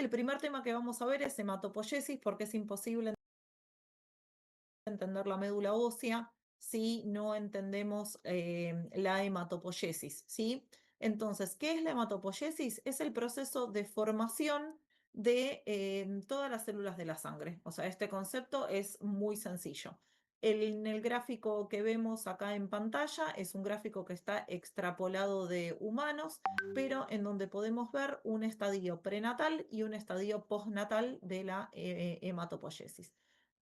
el primer tema que vamos a ver es hematopoiesis, porque es imposible entender la médula ósea si no entendemos la hematopoiesis, ¿sí? Entonces, ¿qué es la hematopoiesis? Es el proceso de formación de todas las células de la sangre. O sea, este concepto es muy sencillo. En el gráfico que vemos acá en pantalla es un gráfico que está extrapolado de humanos, pero en donde podemos ver un estadio prenatal y un estadio postnatal de la hematopoiesis.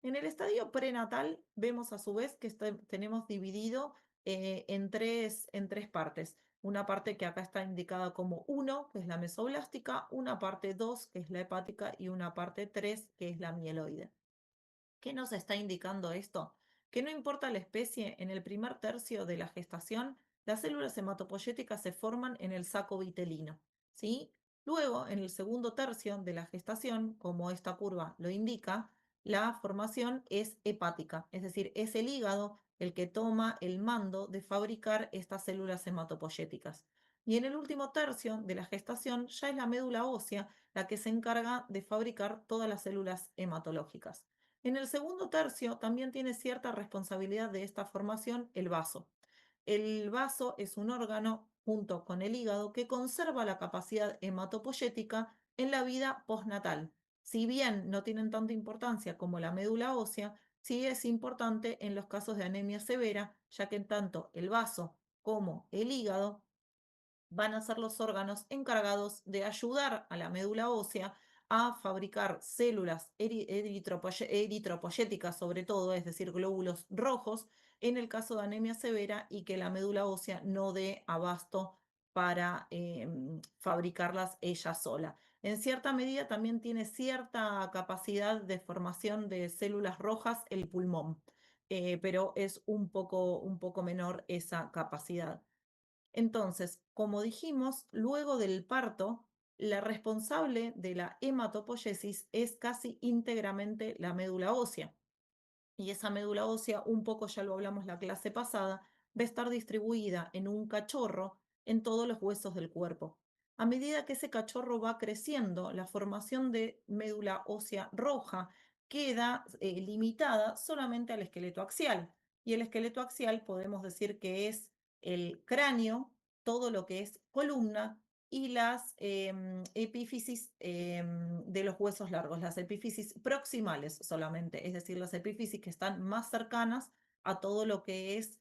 En el estadio prenatal vemos a su vez que tenemos dividido en tres partes. Una parte que acá está indicada como 1, que es la mesoblástica, una parte 2, que es la hepática, y una parte 3, que es la mieloide. ¿Qué nos está indicando esto? Que no importa la especie, en el primer tercio de la gestación, las células hematopoyéticas se forman en el saco vitelino, ¿sí? Luego, en el segundo tercio de la gestación, como esta curva lo indica, la formación es hepática, es decir, es el hígado el que toma el mando de fabricar estas células hematopoyéticas. Y en el último tercio de la gestación ya es la médula ósea la que se encarga de fabricar todas las células hematológicas. En el segundo tercio también tiene cierta responsabilidad de esta formación el vaso. El vaso es un órgano, junto con el hígado, que conserva la capacidad hematopoyética en la vida postnatal. Si bien no tienen tanta importancia como la médula ósea, sí es importante en los casos de anemia severa, ya que tanto el vaso como el hígado van a ser los órganos encargados de ayudar a la médula ósea a fabricar células eritropoyéticas, sobre todo, es decir, glóbulos rojos, en el caso de anemia severa y que la médula ósea no dé abasto para fabricarlas ella sola. En cierta medida también tiene cierta capacidad de formación de células rojas el pulmón, pero es un poco menor esa capacidad. Entonces, como dijimos, luego del parto, la responsable de la hematopoiesis es casi íntegramente la médula ósea. Y esa médula ósea, un poco ya lo hablamos la clase pasada, va a estar distribuida en un cachorro en todos los huesos del cuerpo. A medida que ese cachorro va creciendo, la formación de médula ósea roja queda limitada solamente al esqueleto axial. Y el esqueleto axial podemos decir que es el cráneo, todo lo que es columna y las epífisis de los huesos largos, las epífisis proximales solamente, es decir, las epífisis que están más cercanas a todo lo que es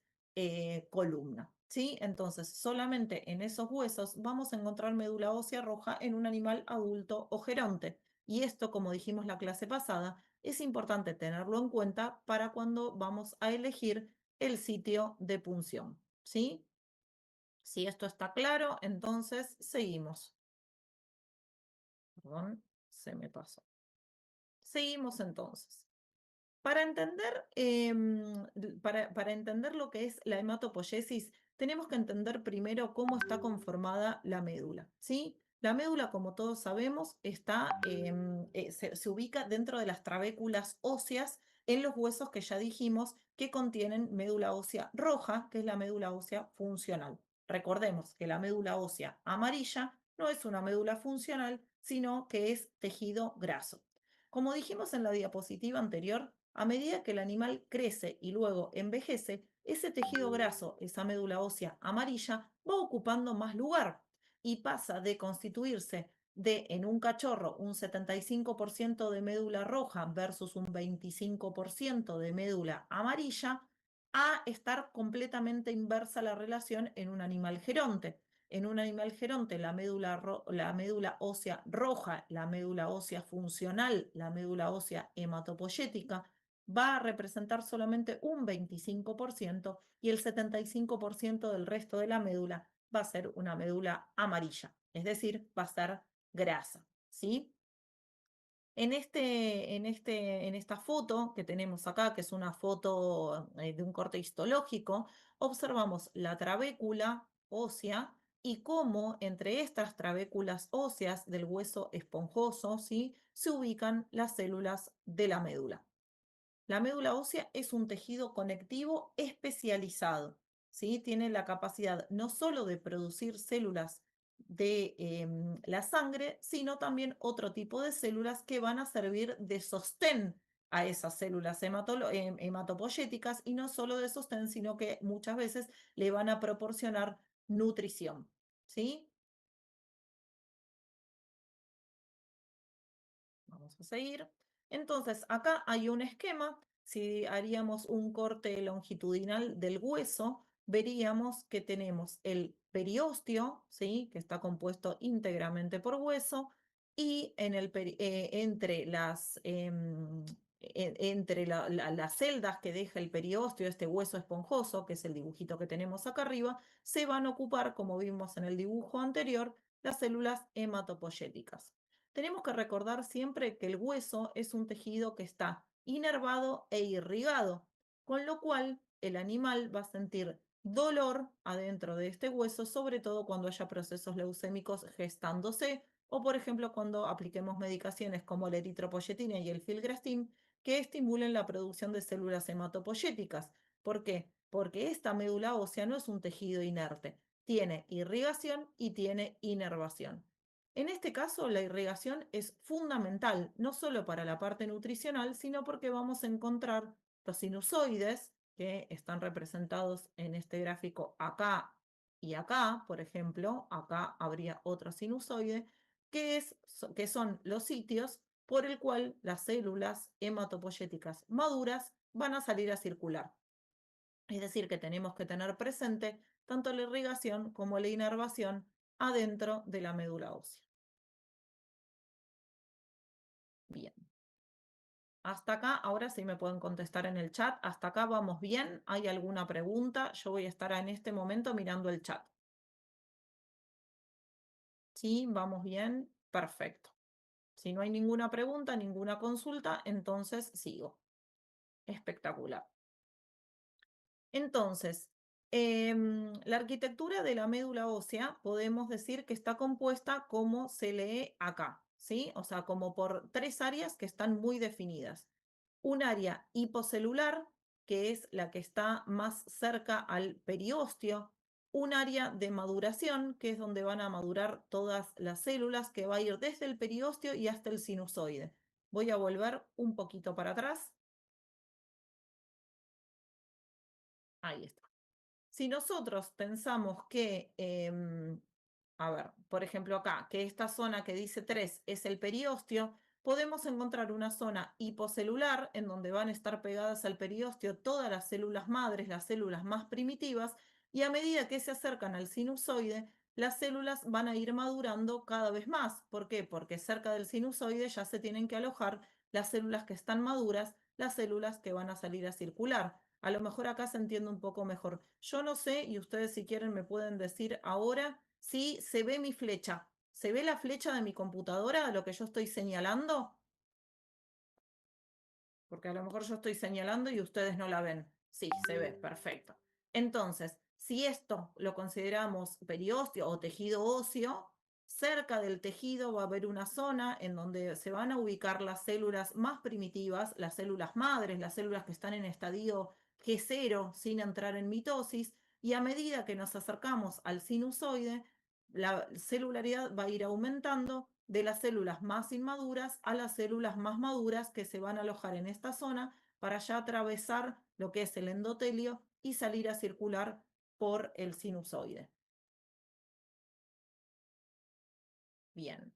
columna, ¿sí? Entonces, solamente en esos huesos vamos a encontrar médula ósea roja en un animal adulto o geronte. Y esto, como dijimos la clase pasada, es importante tenerlo en cuenta para cuando vamos a elegir el sitio de punción, ¿sí? Si esto está claro, entonces seguimos. Perdón, se me pasó. Seguimos entonces. Para entender, para entender lo que es la hematopoiesis, tenemos que entender primero cómo está conformada la médula, ¿sí? La médula, como todos sabemos, se ubica dentro de las trabéculas óseas en los huesos que ya dijimos que contienen médula ósea roja, que es la médula ósea funcional. Recordemos que la médula ósea amarilla no es una médula funcional, sino que es tejido graso. Como dijimos en la diapositiva anterior, a medida que el animal crece y luego envejece, ese tejido graso, esa médula ósea amarilla, va ocupando más lugar y pasa de constituirse de en un cachorro un 75% de médula roja versus un 25% de médula amarilla a estar completamente inversa la relación en un animal geronte. En un animal geronte, la médula ósea roja, la médula ósea funcional, la médula ósea hematopoyética, va a representar solamente un 25% y el 75% del resto de la médula va a ser una médula amarilla, es decir, va a ser grasa, ¿sí? En esta foto que tenemos acá, que es una foto de un corte histológico, observamos la trabécula ósea y cómo entre estas trabéculas óseas del hueso esponjoso, ¿sí?, se ubican las células de la médula. La médula ósea es un tejido conectivo especializado, ¿sí? Tiene la capacidad no solo de producir células de la sangre, sino también otro tipo de células que van a servir de sostén a esas células hematopoyéticas y no solo de sostén, sino que muchas veces le van a proporcionar nutrición. ¿Sí? Vamos a seguir. Entonces, acá hay un esquema. Si haríamos un corte longitudinal del hueso, veríamos que tenemos el periósteo, ¿sí? Que está compuesto íntegramente por hueso, y entre las celdas que deja el periósteo, este hueso esponjoso, que es el dibujito que tenemos acá arriba, se van a ocupar, como vimos en el dibujo anterior, las células hematopoyéticas. Tenemos que recordar siempre que el hueso es un tejido que está inervado e irrigado, con lo cual el animal va a sentir dolor adentro de este hueso, sobre todo cuando haya procesos leucémicos gestándose o, por ejemplo, cuando apliquemos medicaciones como la eritropoyetina y el filgrastim que estimulen la producción de células hematopoyéticas. ¿Por qué? Porque esta médula ósea no es un tejido inerte, tiene irrigación y tiene inervación. En este caso, la irrigación es fundamental, no solo para la parte nutricional, sino porque vamos a encontrar los sinusoides, que están representados en este gráfico acá y acá, por ejemplo, acá habría otro sinusoide, que son los sitios por el cual las células hematopoyéticas maduras van a salir a circular. Es decir, que tenemos que tener presente tanto la irrigación como la inervación adentro de la médula ósea. Bien. Hasta acá, ahora sí me pueden contestar en el chat. Hasta acá vamos bien. ¿Hay alguna pregunta? Yo voy a estar en este momento mirando el chat. ¿Sí? ¿Vamos bien? Perfecto. Si no hay ninguna pregunta, ninguna consulta, entonces sigo. Espectacular. Entonces, la arquitectura de la médula ósea podemos decir que está compuesta como se lee acá, ¿sí? O sea, como por tres áreas que están muy definidas. Un área hipocelular, que es la que está más cerca al periósteo. Un área de maduración, que es donde van a madurar todas las células, que va a ir desde el periósteo y hasta el sinusoide. Voy a volver un poquito para atrás. Ahí está. Si nosotros pensamos que, a ver, por ejemplo acá, que esta zona que dice 3 es el periósteo, podemos encontrar una zona hipocelular en donde van a estar pegadas al periósteo todas las células madres, las células más primitivas, y a medida que se acercan al sinusoide, las células van a ir madurando cada vez más. ¿Por qué? Porque cerca del sinusoide ya se tienen que alojar las células que están maduras, las células que van a salir a circular. A lo mejor acá se entiende un poco mejor. Yo no sé, y ustedes si quieren me pueden decir ahora si se ve mi flecha. ¿Se ve la flecha de mi computadora, lo que yo estoy señalando? Porque a lo mejor yo estoy señalando y ustedes no la ven. Sí, se ve, perfecto. Entonces, si esto lo consideramos periósteo o tejido óseo, cerca del tejido va a haber una zona en donde se van a ubicar las células más primitivas, las células madres, las células que están en estadio G0 sin entrar en mitosis, y a medida que nos acercamos al sinusoide, la celularidad va a ir aumentando de las células más inmaduras a las células más maduras que se van a alojar en esta zona para ya atravesar lo que es el endotelio y salir a circular por el sinusoide. Bien.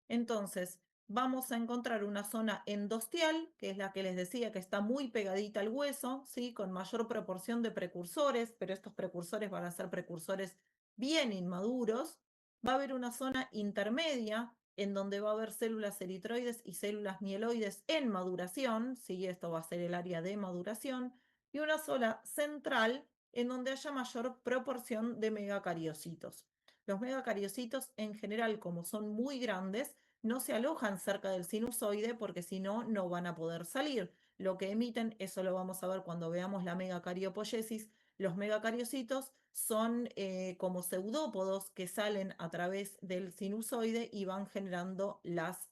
Entonces, vamos a encontrar una zona endostial, que es la que les decía que está muy pegadita al hueso, ¿sí? Con mayor proporción de precursores, pero estos precursores van a ser precursores bien inmaduros. Va a haber una zona intermedia en donde va a haber células eritroides y células mieloides en maduración, ¿sí? Esto va a ser el área de maduración, y una zona central en donde haya mayor proporción de megacariocitos. Los megacariocitos en general, como son muy grandes, no se alojan cerca del sinusoide porque si no, no van a poder salir. Lo que emiten, eso lo vamos a ver cuando veamos la megacariopoyesis, los megacariocitos son como pseudópodos que salen a través del sinusoide y van generando las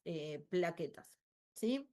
plaquetas. ¿Sí?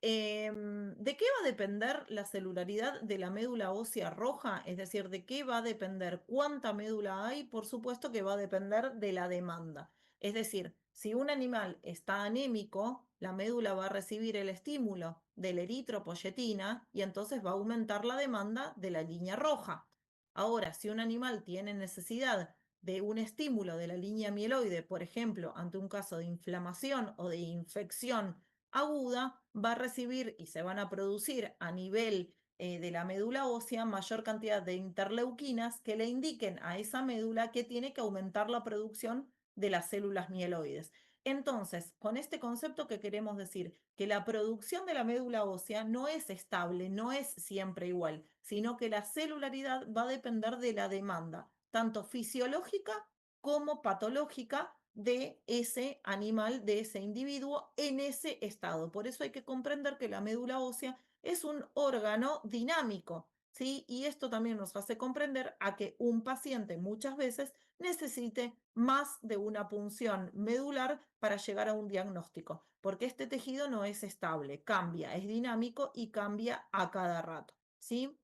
¿De qué va a depender la celularidad de la médula ósea roja? Es decir, ¿de qué va a depender cuánta médula hay? Por supuesto que va a depender de la demanda. Es decir, si un animal está anémico, la médula va a recibir el estímulo de la eritropoyetina y entonces va a aumentar la demanda de la línea roja. Ahora, si un animal tiene necesidad de un estímulo de la línea mieloide, por ejemplo, ante un caso de inflamación o de infección aguda, va a recibir y se van a producir a nivel de la médula ósea mayor cantidad de interleuquinas que le indiquen a esa médula que tiene que aumentar la producción de las células mieloides. Entonces, con este concepto que queremos decir que la producción de la médula ósea no es estable, no es siempre igual, sino que la celularidad va a depender de la demanda, tanto fisiológica como patológica de ese animal, de ese individuo en ese estado. Por eso hay que comprender que la médula ósea es un órgano dinámico, ¿sí? Y esto también nos hace comprender a que un paciente muchas veces necesite más de una punción medular para llegar a un diagnóstico, porque este tejido no es estable, cambia, es dinámico y cambia a cada rato, ¿sí?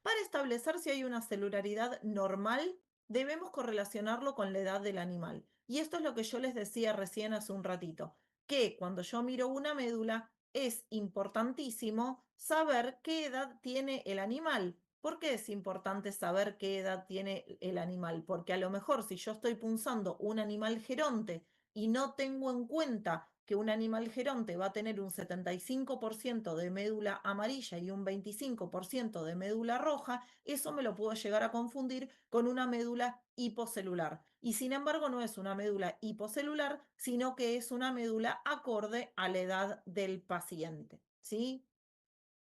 Para establecer si hay una celularidad normal, debemos correlacionarlo con la edad del animal. Y esto es lo que yo les decía recién hace un ratito, que cuando yo miro una médula es importantísimo saber qué edad tiene el animal. ¿Por qué es importante saber qué edad tiene el animal? Porque a lo mejor si yo estoy punzando un animal geronte y no tengo en cuenta que un animal geronte va a tener un 75% de médula amarilla y un 25% de médula roja, eso me lo puedo llegar a confundir con una médula hipocelular. Y sin embargo no es una médula hipocelular, sino que es una médula acorde a la edad del paciente, ¿sí?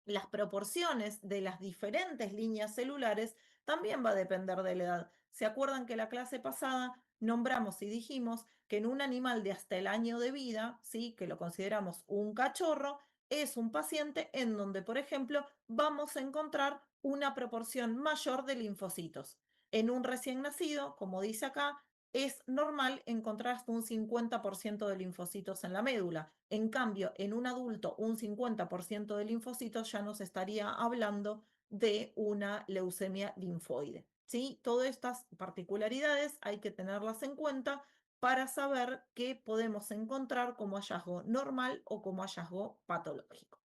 Las proporciones de las diferentes líneas celulares también va a depender de la edad. ¿Se acuerdan que la clase pasada nombramos y dijimos que en un animal de hasta el año de vida, ¿sí? Que lo consideramos un cachorro, es un paciente en donde, por ejemplo, vamos a encontrar una proporción mayor de linfocitos? En un recién nacido, como dice acá, es normal encontrar hasta un 50% de linfocitos en la médula. En cambio, en un adulto, un 50% de linfocitos ya nos estaría hablando de una leucemia linfoide. ¿Sí? Todas estas particularidades hay que tenerlas en cuenta para saber qué podemos encontrar como hallazgo normal o como hallazgo patológico.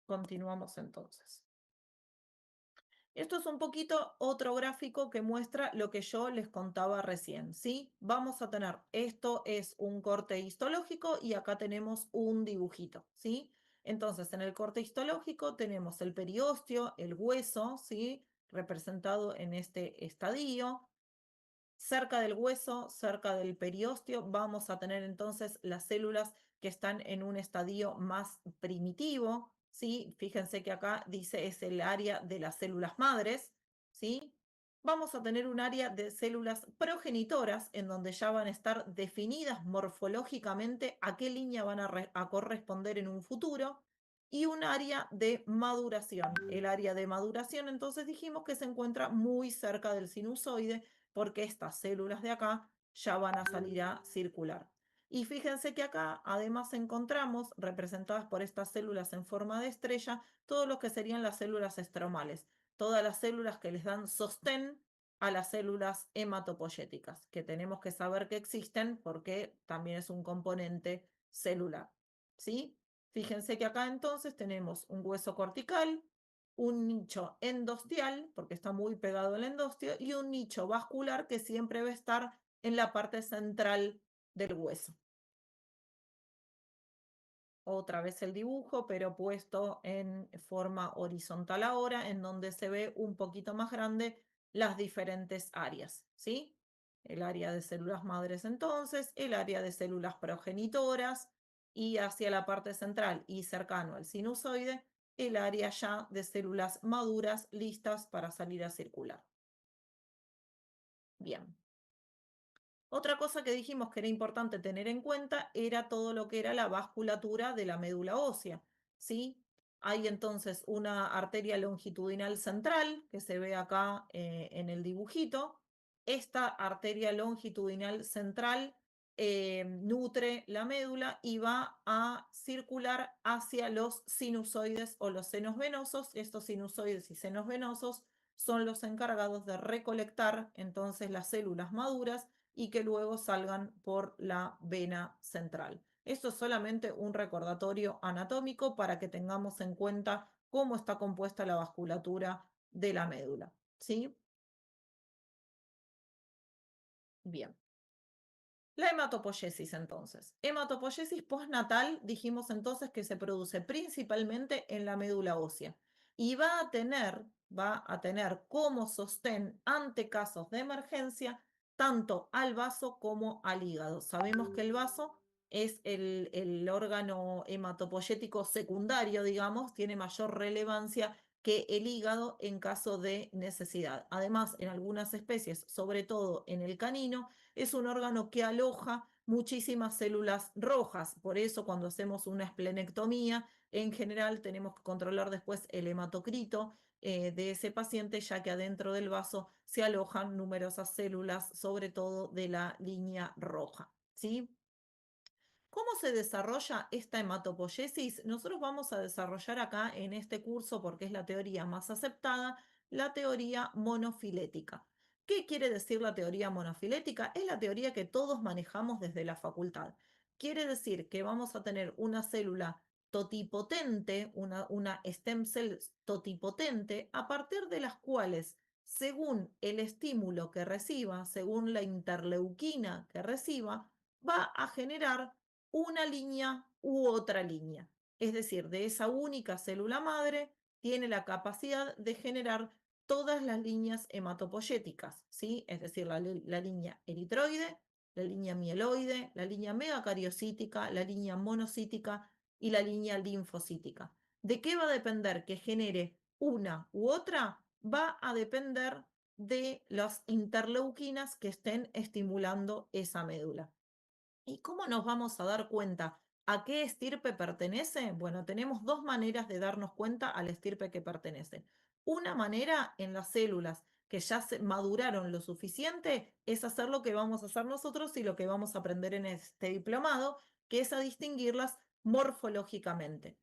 Continuamos entonces. Esto es un poquito otro gráfico que muestra lo que yo les contaba recién, ¿sí? Vamos a tener, esto es un corte histológico y acá tenemos un dibujito, ¿sí? Entonces, en el corte histológico tenemos el periósteo, el hueso, ¿sí? Representado en este estadio. Cerca del hueso, cerca del periósteo, vamos a tener entonces las células que están en un estadio más primitivo, ¿sí? Fíjense que acá dice es el área de las células madres, ¿sí? Vamos a tener un área de células progenitoras en donde ya van a estar definidas morfológicamente a qué línea van a corresponder en un futuro y un área de maduración. El área de maduración entonces dijimos que se encuentra muy cerca del sinusoide porque estas células de acá ya van a salir a circular. Y fíjense que acá además encontramos representadas por estas células en forma de estrella todo lo que serían las células estromales, todas las células que les dan sostén a las células hematopoyéticas, que tenemos que saber que existen porque también es un componente celular. ¿Sí? Fíjense que acá entonces tenemos un hueso cortical, un nicho endostial, porque está muy pegado al endostio, y un nicho vascular que siempre va a estar en la parte central del hueso. Otra vez el dibujo, pero puesto en forma horizontal ahora, en donde se ve un poquito más grande las diferentes áreas, ¿sí? El área de células madres entonces, el área de células progenitoras y hacia la parte central y cercano al sinusoide, el área ya de células maduras listas para salir a circular. Bien. Otra cosa que dijimos que era importante tener en cuenta era todo lo que era la vasculatura de la médula ósea, ¿sí? Hay entonces una arteria longitudinal central que se ve acá en el dibujito. Esta arteria longitudinal central nutre la médula y va a circular hacia los sinusoides o los senos venosos. Estos sinusoides y senos venosos son los encargados de recolectar entonces las células maduras y que luego salgan por la vena central. Esto es solamente un recordatorio anatómico para que tengamos en cuenta cómo está compuesta la vasculatura de la médula, ¿sí? Bien. La hematopoiesis, entonces. Hematopoiesis postnatal, dijimos entonces que se produce principalmente en la médula ósea y va a tener como sostén ante casos de emergencia tanto al vaso como al hígado. Sabemos que el vaso es el órgano hematopoyético secundario, digamos, tiene mayor relevancia que el hígado en caso de necesidad. Además, en algunas especies, sobre todo en el canino, es un órgano que aloja muchísimas células rojas. Por eso, cuando hacemos una esplenectomía, en general tenemos que controlar después el hematocrito de ese paciente, ya que adentro del vaso se alojan numerosas células, sobre todo de la línea roja. ¿Sí? ¿Cómo se desarrolla esta hematopoiesis? Nosotros vamos a desarrollar acá en este curso, porque es la teoría más aceptada, la teoría monofilética. ¿Qué quiere decir la teoría monofilética? Es la teoría que todos manejamos desde la facultad. Quiere decir que vamos a tener una célula totipotente, una stem cell totipotente, a partir de las cuales, según el estímulo que reciba, según la interleuquina que reciba, va a generar una línea u otra línea. Es decir, de esa única célula madre tiene la capacidad de generar todas las líneas hematopoyéticas, ¿sí? Es decir, la línea eritroide, la línea mieloide, la línea megacariocítica, la línea monocítica y la línea linfocítica. ¿De qué va a depender que genere una u otra? Va a depender de las interleuquinas que estén estimulando esa médula. ¿Y cómo nos vamos a dar cuenta a qué estirpe pertenece? Bueno, tenemos dos maneras de darnos cuenta a la estirpe que pertenece. Una manera en las células que ya se maduraron lo suficiente es hacer lo que vamos a hacer nosotros y lo que vamos a aprender en este diplomado, que es a distinguirlas morfológicamente.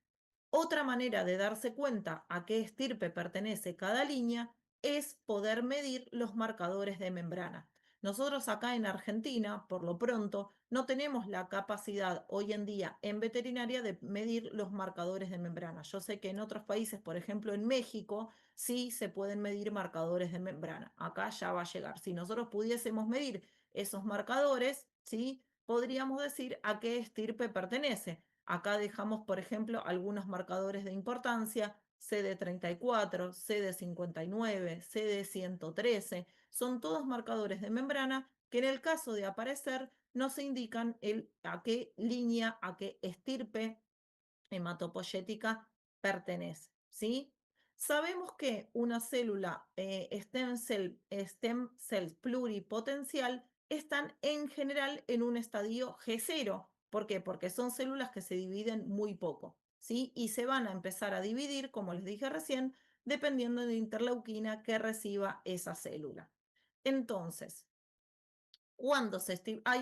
Otra manera de darse cuenta a qué estirpe pertenece cada línea es poder medir los marcadores de membrana. Nosotros acá en Argentina, por lo pronto, no tenemos la capacidad hoy en día en veterinaria de medir los marcadores de membrana. Yo sé que en otros países, por ejemplo en México, sí se pueden medir marcadores de membrana. Acá ya va a llegar. Si nosotros pudiésemos medir esos marcadores, ¿sí? Podríamos decir a qué estirpe pertenece. Acá dejamos, por ejemplo, algunos marcadores de importancia: CD34, CD59, CD113. Son todos marcadores de membrana que en el caso de aparecer nos indican a qué línea, a qué estirpe hematopoyética pertenece, ¿sí? Sabemos que una célula stem cell pluripotencial están en general en un estadio G0. ¿Por qué? Porque son células que se dividen muy poco, ¿sí? Y se van a empezar a dividir, como les dije recién, dependiendo de la interleuquina que reciba esa célula. Entonces, cuando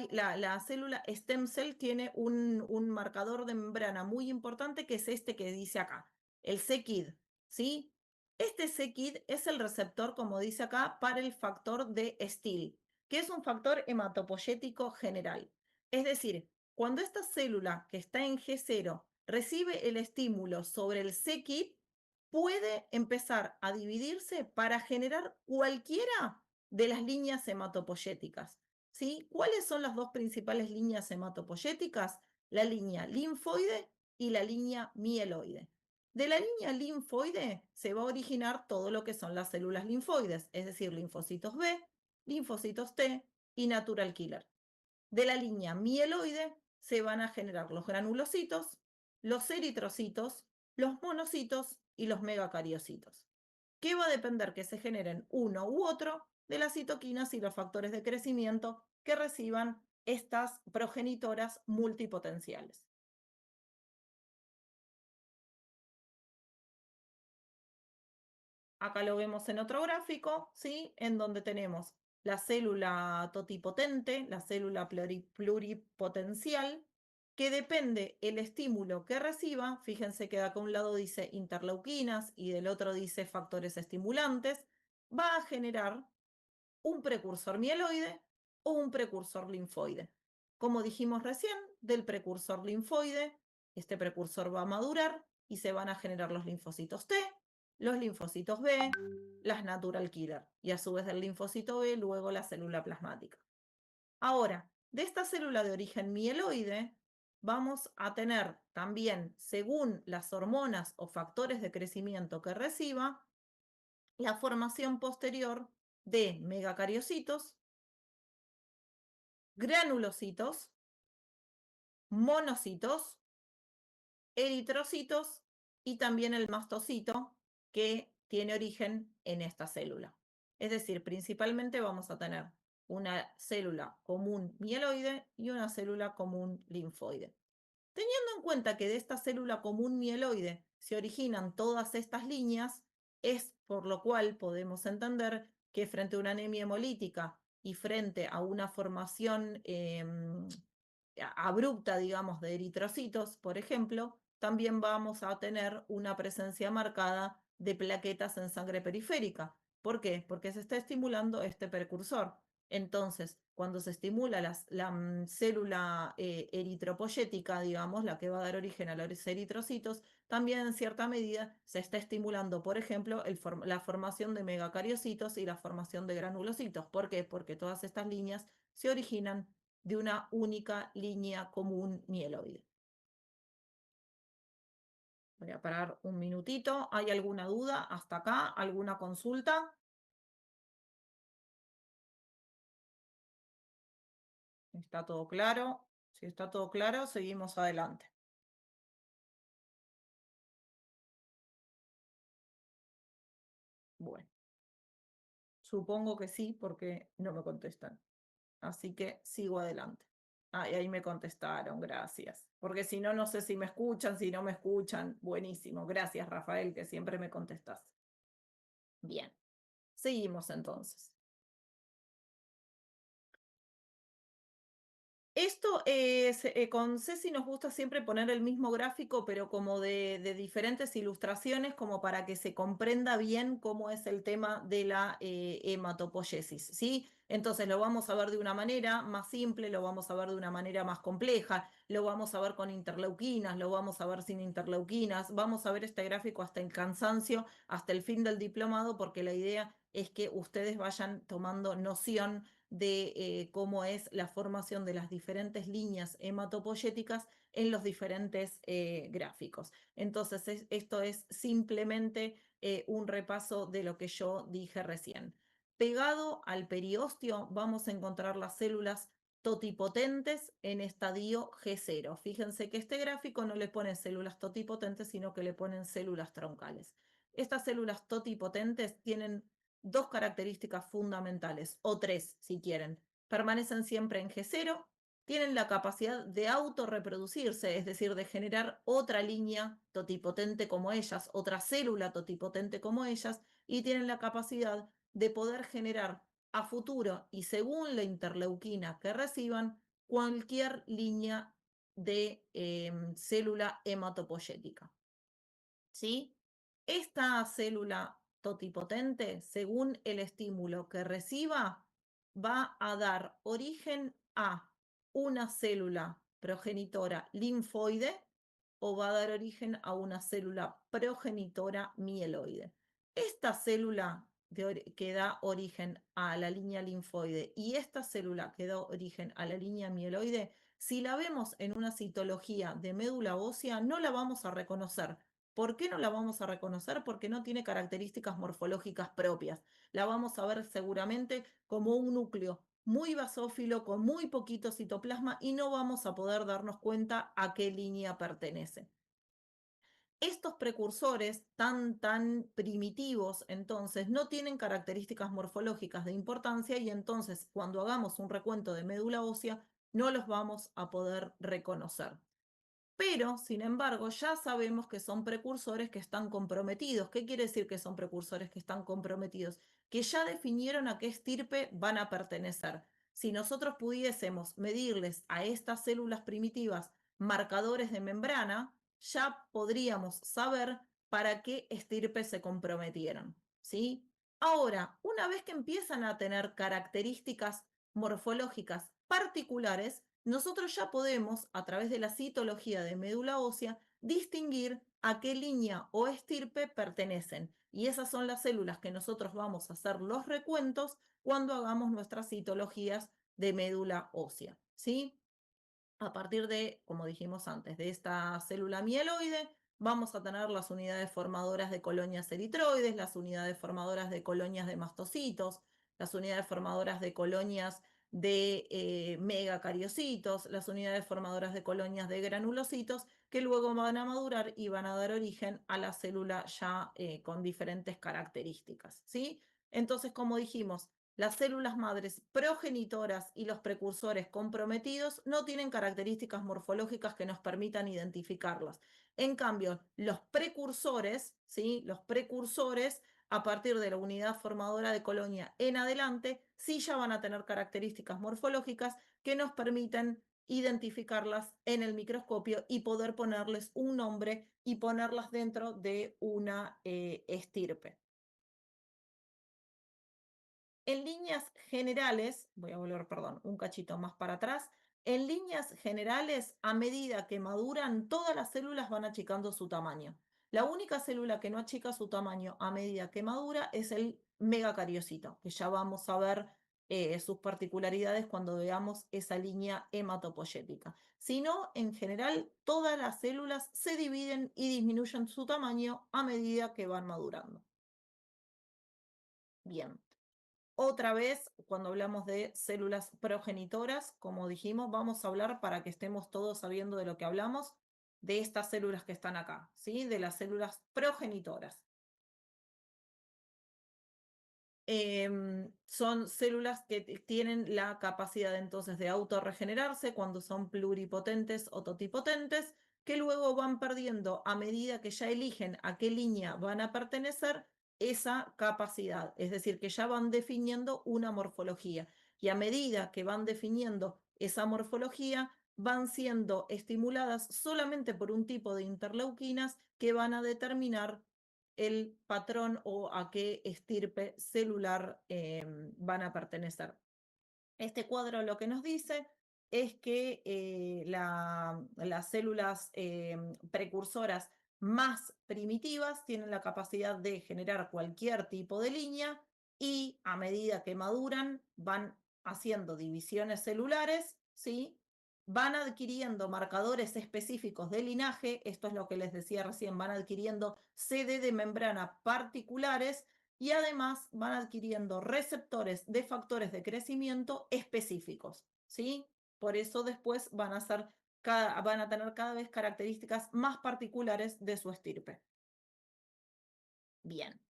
la célula stem cell tiene un marcador de membrana muy importante, que es este que dice acá, el c-KID, ¿sí? Este c-KID es el receptor, como dice acá, para el factor de Steele, que es un factor hematopoyético general. Es decir, cuando esta célula que está en G0 recibe el estímulo sobre el c-KID, puede empezar a dividirse para generar cualquiera de las líneas hematopoyéticas. ¿Sí? ¿Cuáles son las dos principales líneas hematopoyéticas? La línea linfoide y la línea mieloide. De la línea linfoide se va a originar todo lo que son las células linfoides, es decir, linfocitos B, linfocitos T y natural killer. De la línea mieloide se van a generar los granulocitos, los eritrocitos, los monocitos y los megacariocitos. ¿Qué va a depender que se generen uno u otro? De las citoquinas y los factores de crecimiento que reciban estas progenitoras multipotenciales. Acá lo vemos en otro gráfico, ¿sí? En donde tenemos la célula totipotente, la célula pluripotencial, que depende el estímulo que reciba. Fíjense que de acá a un lado dice interleuquinas y del otro dice factores estimulantes, va a generar un precursor mieloide o un precursor linfoide. Como dijimos recién, del precursor linfoide, este precursor va a madurar y se van a generar los linfocitos T, los linfocitos B, las natural killer, y a su vez del linfocito B, luego la célula plasmática. Ahora, de esta célula de origen mieloide, vamos a tener también, según las hormonas o factores de crecimiento que reciba, la formación posterior de megacariocitos, granulocitos, monocitos, eritrocitos y también el mastocito que tiene origen en esta célula. Es decir, principalmente vamos a tener una célula común mieloide y una célula común linfoide. Teniendo en cuenta que de esta célula común mieloide se originan todas estas líneas, es por lo cual podemos entender que frente a una anemia hemolítica y frente a una formación abrupta, digamos, de eritrocitos, por ejemplo, también vamos a tener una presencia marcada de plaquetas en sangre periférica. ¿Por qué? Porque se está estimulando este precursor. Entonces, cuando se estimula la célula eritropoyética, digamos, la que va a dar origen a los eritrocitos, también en cierta medida se está estimulando, por ejemplo, la formación de megacariocitos y la formación de granulocitos. ¿Por qué? Porque todas estas líneas se originan de una única línea común mieloide. Voy a parar un minutito. ¿Hay alguna duda hasta acá? ¿Alguna consulta? ¿Está todo claro? Si está todo claro, seguimos adelante. Bueno, supongo que sí, porque no me contestan. Así que sigo adelante. Ah, y ahí me contestaron, gracias. Porque si no, no sé si me escuchan, si no me escuchan. Buenísimo. Gracias, Rafael, que siempre me contestas. Bien, seguimos entonces. Esto es, con Ceci nos gusta siempre poner el mismo gráfico, pero como de diferentes ilustraciones, como para que se comprenda bien cómo es el tema de la hematopoiesis, ¿sí? Entonces lo vamos a ver de una manera más simple, lo vamos a ver de una manera más compleja, lo vamos a ver con interleuquinas, lo vamos a ver sin interleuquinas, vamos a ver este gráfico hasta el cansancio, hasta el fin del diplomado, porque la idea es que ustedes vayan tomando noción de cómo es la formación de las diferentes líneas hematopoyéticas en los diferentes gráficos. Entonces, esto es simplemente un repaso de lo que yo dije recién. Pegado al periósteo vamos a encontrar las células totipotentes en estadio G0. Fíjense que este gráfico no le pone células totipotentes, sino que le ponen células troncales. Estas células totipotentes tienen dos características fundamentales, o tres si quieren. Permanecen siempre en G0, tienen la capacidad de autorreproducirse, es decir, de generar otra línea totipotente como ellas, otra célula totipotente como ellas, y tienen la capacidad de poder generar a futuro y según la interleuquina que reciban, cualquier línea de célula hematopoyética. ¿Sí? Esta célula totipotente, según el estímulo que reciba, va a dar origen a una célula progenitora linfoide o va a dar origen a una célula progenitora mieloide. Esta célula que da origen a la línea linfoide y esta célula que da origen a la línea mieloide, si la vemos en una citología de médula ósea, no la vamos a reconocer. ¿Por qué no la vamos a reconocer? Porque no tiene características morfológicas propias. La vamos a ver seguramente como un núcleo muy basófilo con muy poquito citoplasma y no vamos a poder darnos cuenta a qué línea pertenece. Estos precursores tan primitivos, entonces, no tienen características morfológicas de importancia y entonces cuando hagamos un recuento de médula ósea no los vamos a poder reconocer. Pero, sin embargo, ya sabemos que son precursores que están comprometidos. ¿Qué quiere decir que son precursores que están comprometidos? que ya definieron a qué estirpe van a pertenecer. Si nosotros pudiésemos medirles a estas células primitivas marcadores de membrana, ya podríamos saber para qué estirpe se comprometieron, ¿sí? Ahora, una vez que empiezan a tener características morfológicas particulares, nosotros ya podemos, a través de la citología de médula ósea, distinguir a qué línea o estirpe pertenecen. Y esas son las células que nosotros vamos a hacer los recuentos cuando hagamos nuestras citologías de médula ósea, ¿sí? A partir de, como dijimos antes, de esta célula mieloide, vamos a tener las unidades formadoras de colonias eritroides, las unidades formadoras de colonias de mastocitos, las unidades formadoras de colonias de megacariocitos, las unidades formadoras de colonias de granulocitos, que luego van a madurar y van a dar origen a la célula ya con diferentes características, ¿sí? Entonces, como dijimos, las células madres progenitoras y los precursores comprometidos no tienen características morfológicas que nos permitan identificarlas. En cambio, los precursores, ¿sí? Los precursores, a partir de la unidad formadora de colonia en adelante, sí ya van a tener características morfológicas que nos permiten identificarlas en el microscopio y poder ponerles un nombre y ponerlas dentro de una estirpe. En líneas generales, voy a volver, perdón, un cachito más para atrás. En líneas generales, a medida que maduran, todas las células van achicando su tamaño. La única célula que no achica su tamaño a medida que madura es el megacariocito, que ya vamos a ver sus particularidades cuando veamos esa línea hematopoyética. Si no, en general, todas las células se dividen y disminuyen su tamaño a medida que van madurando. Bien. Otra vez, cuando hablamos de células progenitoras, como dijimos, vamos a hablar para que estemos todos sabiendo de lo que hablamos, de estas células que están acá, ¿sí? De las células progenitoras. Son células que tienen la capacidad entonces de autorregenerarse cuando son pluripotentes o totipotentes, que luego van perdiendo a medida que ya eligen a qué línea van a pertenecer esa capacidad, es decir, que ya van definiendo una morfología y a medida que van definiendo esa morfología, van siendo estimuladas solamente por un tipo de interleuquinas que van a determinar el patrón o a qué estirpe celular van a pertenecer. Este cuadro lo que nos dice es que las células precursoras más primitivas tienen la capacidad de generar cualquier tipo de línea y a medida que maduran van haciendo divisiones celulares, ¿sí? Van adquiriendo marcadores específicos de linaje, esto es lo que les decía recién, van adquiriendo CD de membrana particulares y además van adquiriendo receptores de factores de crecimiento específicos, ¿sí? Por eso después van a tener cada vez características más particulares de su estirpe. Bien.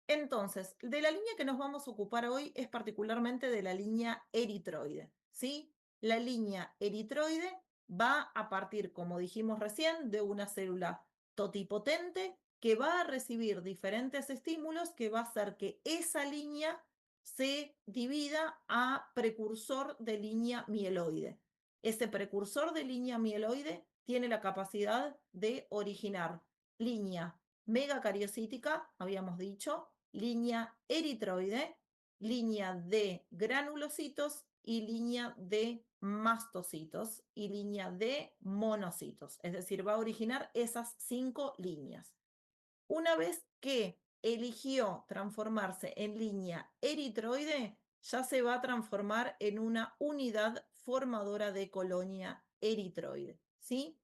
Entonces, de la línea que nos vamos a ocupar hoy es particularmente de la línea eritroide, ¿sí? La línea eritroide va a partir, como dijimos recién, de una célula totipotente que va a recibir diferentes estímulos que va a hacer que esa línea se divida a precursor de línea mieloide. Ese precursor de línea mieloide tiene la capacidad de originar línea megacariocítica, habíamos dicho, línea eritroide, línea de granulocitos y línea de mastocitos y línea de monocitos. Es decir, va a originar esas 5 líneas. Una vez que eligió transformarse en línea eritroide, ya se va a transformar en una unidad formadora de colonia eritroide, ¿sí?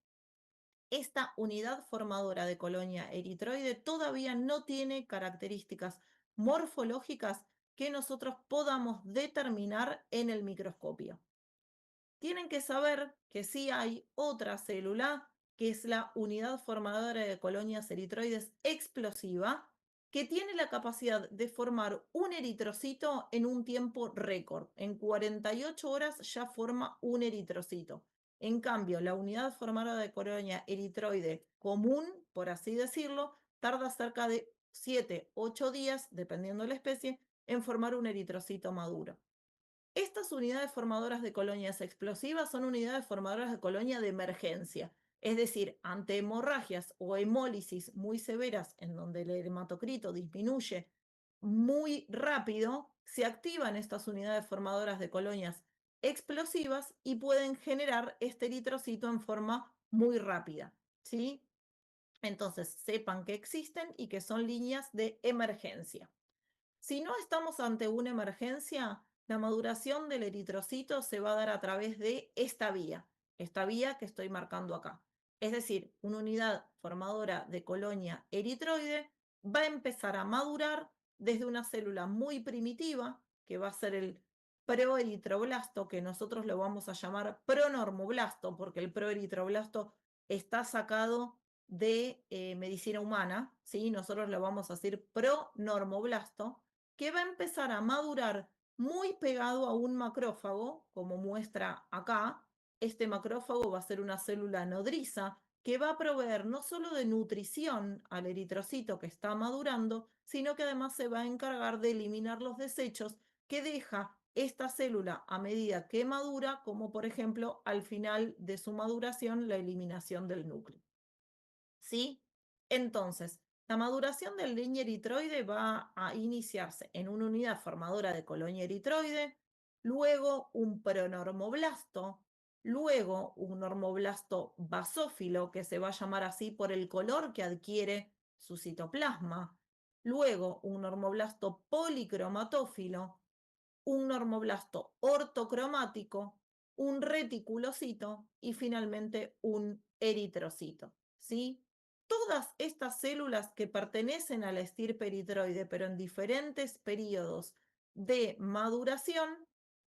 Esta unidad formadora de colonia eritroide todavía no tiene características morfológicas que nosotros podamos determinar en el microscopio. Tienen que saber que sí hay otra célula, que es la unidad formadora de colonias eritroides explosiva, que tiene la capacidad de formar un eritrocito en un tiempo récord. En 48 horas ya forma un eritrocito. En cambio, la unidad formadora de colonia eritroide común, por así decirlo, tarda cerca de 7, 8 días, dependiendo de la especie, en formar un eritrocito maduro. Estas unidades formadoras de colonias explosivas son unidades formadoras de colonia de emergencia, es decir, ante hemorragias o hemólisis muy severas en donde el hematocrito disminuye muy rápido, se activan estas unidades formadoras de colonias explosivas y pueden generar este eritrocito en forma muy rápida, ¿sí? Entonces, sepan que existen y que son líneas de emergencia. Si no estamos ante una emergencia, la maduración del eritrocito se va a dar a través de esta vía que estoy marcando acá. Es decir, una unidad formadora de colonia eritroide va a empezar a madurar desde una célula muy primitiva, que va a ser el proeritroblasto, que nosotros lo vamos a llamar pronormoblasto, porque el proeritroblasto está sacado de medicina humana, ¿sí? Nosotros lo vamos a decir pronormoblasto, que va a empezar a madurar muy pegado a un macrófago, como muestra acá. Este macrófago va a ser una célula nodriza que va a proveer no solo de nutrición al eritrocito que está madurando, sino que además se va a encargar de eliminar los desechos que deja esta célula a medida que madura, como por ejemplo al final de su maduración la eliminación del núcleo. ¿Sí? Entonces, la maduración del leño eritroide va a iniciarse en una unidad formadora de colonia eritroide, luego un pronormoblasto, luego un normoblasto basófilo, que se va a llamar así por el color que adquiere su citoplasma, luego un normoblasto policromatófilo, un normoblasto ortocromático, un reticulocito y finalmente un eritrocito, ¿sí? Todas estas células que pertenecen a la estirpe eritroide, pero en diferentes periodos de maduración,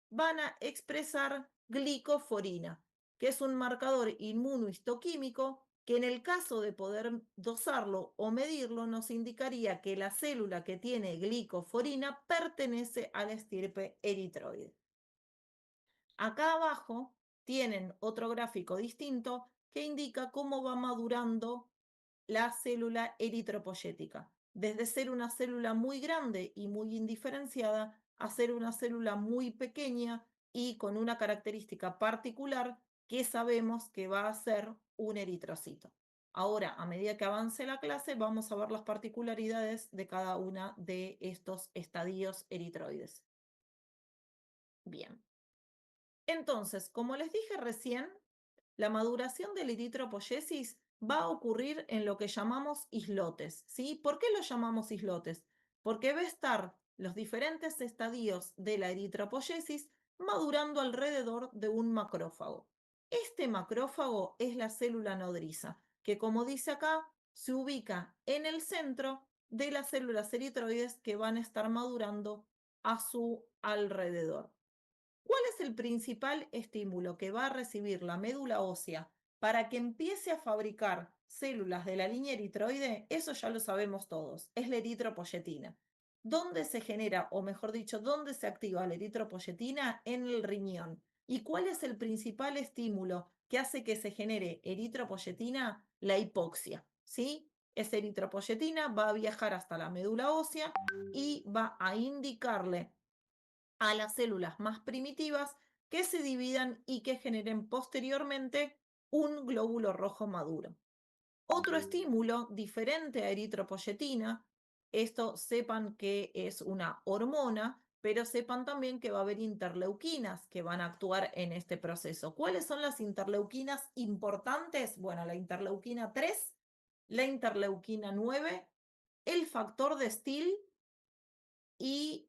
van a expresar glicoforina, que es un marcador inmunohistoquímico que en el caso de poder dosarlo o medirlo nos indicaría que la célula que tiene glicoforina pertenece a la estirpe eritroide. Acá abajo tienen otro gráfico distinto que indica cómo va madurando la célula eritropoyética, desde ser una célula muy grande y muy indiferenciada a ser una célula muy pequeña y con una característica particular que sabemos que va a ser un eritrocito. Ahora, a medida que avance la clase, vamos a ver las particularidades de cada una de estos estadios eritroides. Bien. Entonces, como les dije recién, la maduración del eritropoyesis va a ocurrir en lo que llamamos islotes, ¿sí? ¿Por qué lo llamamos islotes? Porque va a estar los diferentes estadios de la eritropoyesis madurando alrededor de un macrófago. Este macrófago es la célula nodriza, que como dice acá, se ubica en el centro de las células eritroides que van a estar madurando a su alrededor. ¿Cuál es el principal estímulo que va a recibir la médula ósea para que empiece a fabricar células de la línea eritroide? Eso ya lo sabemos todos, es la eritropoyetina. ¿Dónde se genera, o mejor dicho, dónde se activa la eritropoyetina? En el riñón. ¿Y cuál es el principal estímulo que hace que se genere eritropoyetina? La hipoxia, ¿sí? Esa eritropoyetina va a viajar hasta la médula ósea y va a indicarle a las células más primitivas que se dividan y que generen posteriormente un glóbulo rojo maduro. Otro estímulo diferente a eritropoyetina, esto sepan que es una hormona, pero sepan también que va a haber interleuquinas que van a actuar en este proceso. ¿Cuáles son las interleuquinas importantes? Bueno, la interleuquina 3, la interleuquina 9, el factor de Still y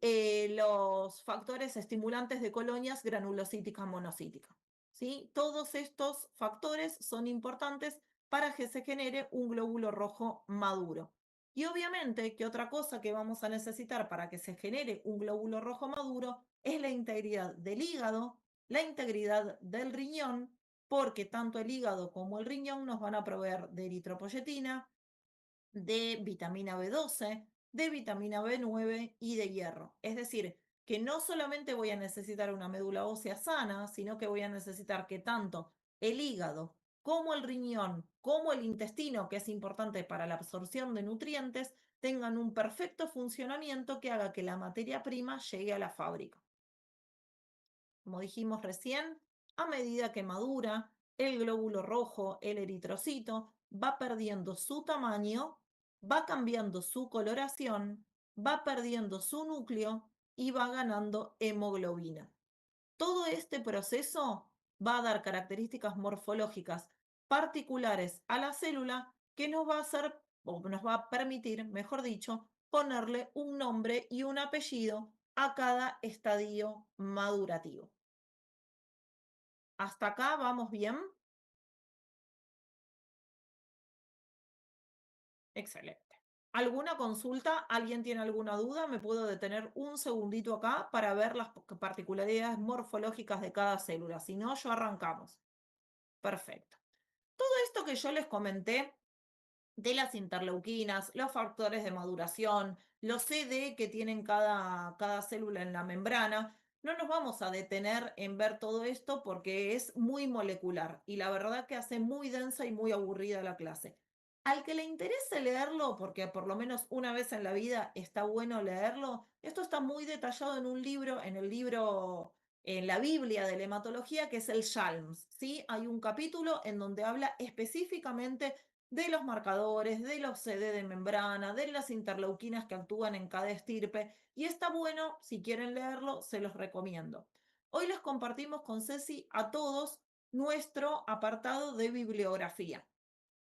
los factores estimulantes de colonias granulocíticas monocíticas. ¿Sí? Todos estos factores son importantes para que se genere un glóbulo rojo maduro. Y obviamente que otra cosa que vamos a necesitar para que se genere un glóbulo rojo maduro es la integridad del hígado, la integridad del riñón, porque tanto el hígado como el riñón nos van a proveer de eritropoyetina, de vitamina B12, de vitamina B9 y de hierro. Es decir, que no solamente voy a necesitar una médula ósea sana, sino que voy a necesitar que tanto el hígado como el riñón, como el intestino, que es importante para la absorción de nutrientes, tengan un perfecto funcionamiento que haga que la materia prima llegue a la fábrica. Como dijimos recién, a medida que madura, el glóbulo rojo, el eritrocito, va perdiendo su tamaño, va cambiando su coloración, va perdiendo su núcleo y va ganando hemoglobina. Todo este proceso va a dar características morfológicas particulares a la célula que nos va a hacer, o nos va a permitir, mejor dicho, ponerle un nombre y un apellido a cada estadio madurativo. ¿Hasta acá vamos bien? Excelente. ¿Alguna consulta? ¿Alguien tiene alguna duda? ¿Me puedo detener un segundito acá para ver las particularidades morfológicas de cada célula? Si no, yo arrancamos. Perfecto. Todo esto que yo les comenté de las interleuquinas, los factores de maduración, los CD que tienen cada célula en la membrana. No nos vamos a detener en ver todo esto porque es muy molecular y la verdad que hace muy densa y muy aburrida la clase. Al que le interese leerlo, porque por lo menos una vez en la vida está bueno leerlo, esto está muy detallado en un libro, en el libro, en la Biblia de la hematología, que es el Shalms, ¿sí? Hay un capítulo en donde habla específicamente de los marcadores, de los CD de membrana, de las interleuquinas que actúan en cada estirpe. Y está bueno, si quieren leerlo, se los recomiendo. Hoy les compartimos con Ceci a todos nuestro apartado de bibliografía.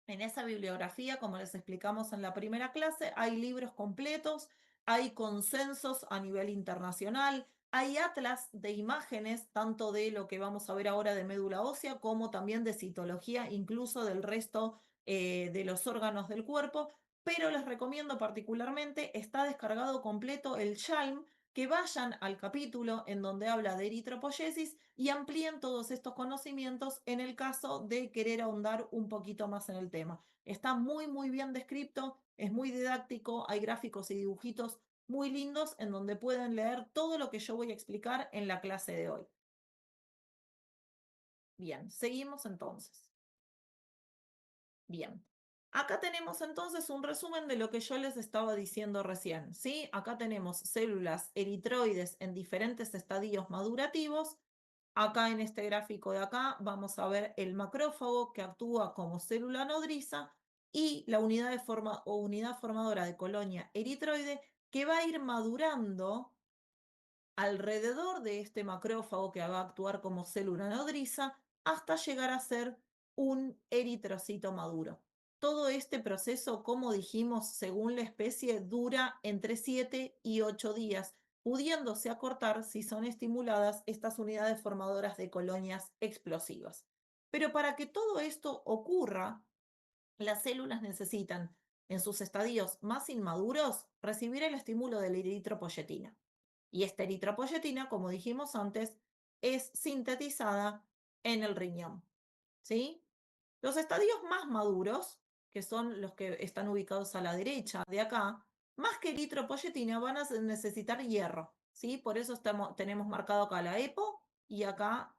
En esa bibliografía, como les explicamos en la primera clase, hay libros completos, hay consensos a nivel internacional, hay atlas de imágenes, tanto de lo que vamos a ver ahora de médula ósea, como también de citología, incluso del resto de los órganos del cuerpo, pero les recomiendo particularmente, está descargado completo el Shalm, que vayan al capítulo en donde habla de eritropoyesis y amplíen todos estos conocimientos en el caso de querer ahondar un poquito más en el tema. Está muy, muy bien descrito, es muy didáctico, hay gráficos y dibujitos muy lindos en donde pueden leer todo lo que yo voy a explicar en la clase de hoy. Bien, seguimos entonces. Bien. Acá tenemos entonces un resumen de lo que yo les estaba diciendo recién, ¿sí? Acá tenemos células eritroides en diferentes estadios madurativos. Acá en este gráfico de acá vamos a ver el macrófago que actúa como célula nodriza y la unidad de forma o unidad formadora de colonia eritroide que va a ir madurando alrededor de este macrófago que va a actuar como célula nodriza hasta llegar a ser un eritrocito maduro. Todo este proceso, como dijimos, según la especie, dura entre 7 y 8 días, pudiéndose acortar si son estimuladas estas unidades formadoras de colonias explosivas. Pero para que todo esto ocurra, las células necesitan, en sus estadios más inmaduros, recibir el estímulo de la eritropoyetina. Y esta eritropoyetina, como dijimos antes, es sintetizada en el riñón. ¿Sí? Los estadios más maduros, que son los que están ubicados a la derecha de acá, más que eritropoyetina van a necesitar hierro. ¿Sí? Por eso tenemos marcado acá la EPO y acá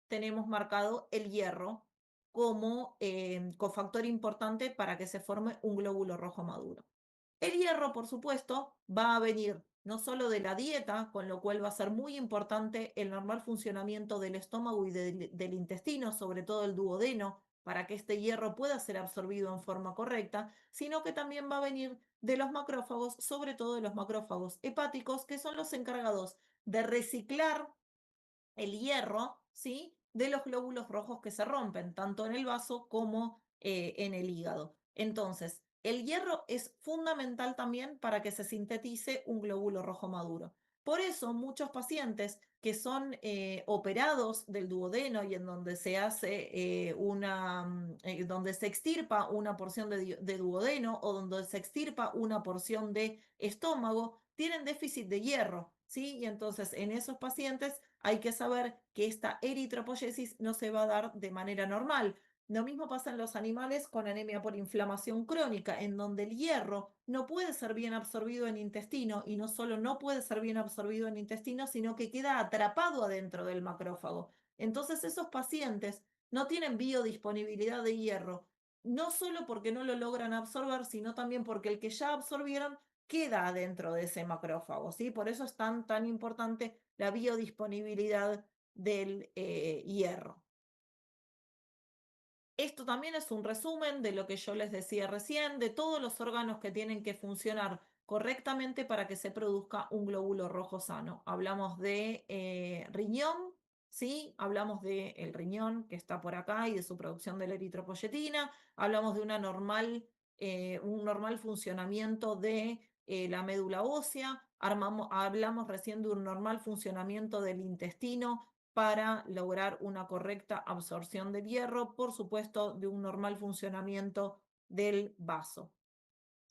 tenemos marcado el hierro como cofactor importante para que se forme un glóbulo rojo maduro. El hierro, por supuesto, va a venir no solo de la dieta, con lo cual va a ser muy importante el normal funcionamiento del estómago y del intestino, sobre todo el duodeno, para que este hierro pueda ser absorbido en forma correcta, sino que también va a venir de los macrófagos, sobre todo de los macrófagos hepáticos, que son los encargados de reciclar el hierro, ¿sí? De los glóbulos rojos que se rompen, tanto en el vaso como en el hígado. Entonces, el hierro es fundamental también para que se sintetice un glóbulo rojo maduro. Por eso, muchos pacientes que son operados del duodeno y en donde se hace donde se extirpa una porción de duodeno o donde se extirpa una porción de estómago, tienen déficit de hierro, ¿sí? Y entonces en esos pacientes hay que saber que esta eritropoyesis no se va a dar de manera normal. Lo mismo pasa en los animales con anemia por inflamación crónica, en donde el hierro no puede ser bien absorbido en intestino y no solo no puede ser bien absorbido en intestino, sino que queda atrapado adentro del macrófago. Entonces esos pacientes no tienen biodisponibilidad de hierro, no solo porque no lo logran absorber, sino también porque el que ya absorbieron queda dentro de ese macrófago, ¿sí? Por eso es tan importante la biodisponibilidad del hierro. Esto también es un resumen de lo que yo les decía recién, de todos los órganos que tienen que funcionar correctamente para que se produzca un glóbulo rojo sano. Hablamos de riñón, ¿sí? Hablamos del riñón que está por acá y de su producción de la eritropoyetina. Hablamos de un normal funcionamiento de la médula ósea. Hablamos recién de un normal funcionamiento del intestino para lograr una correcta absorción del hierro, por supuesto, de un normal funcionamiento del vaso.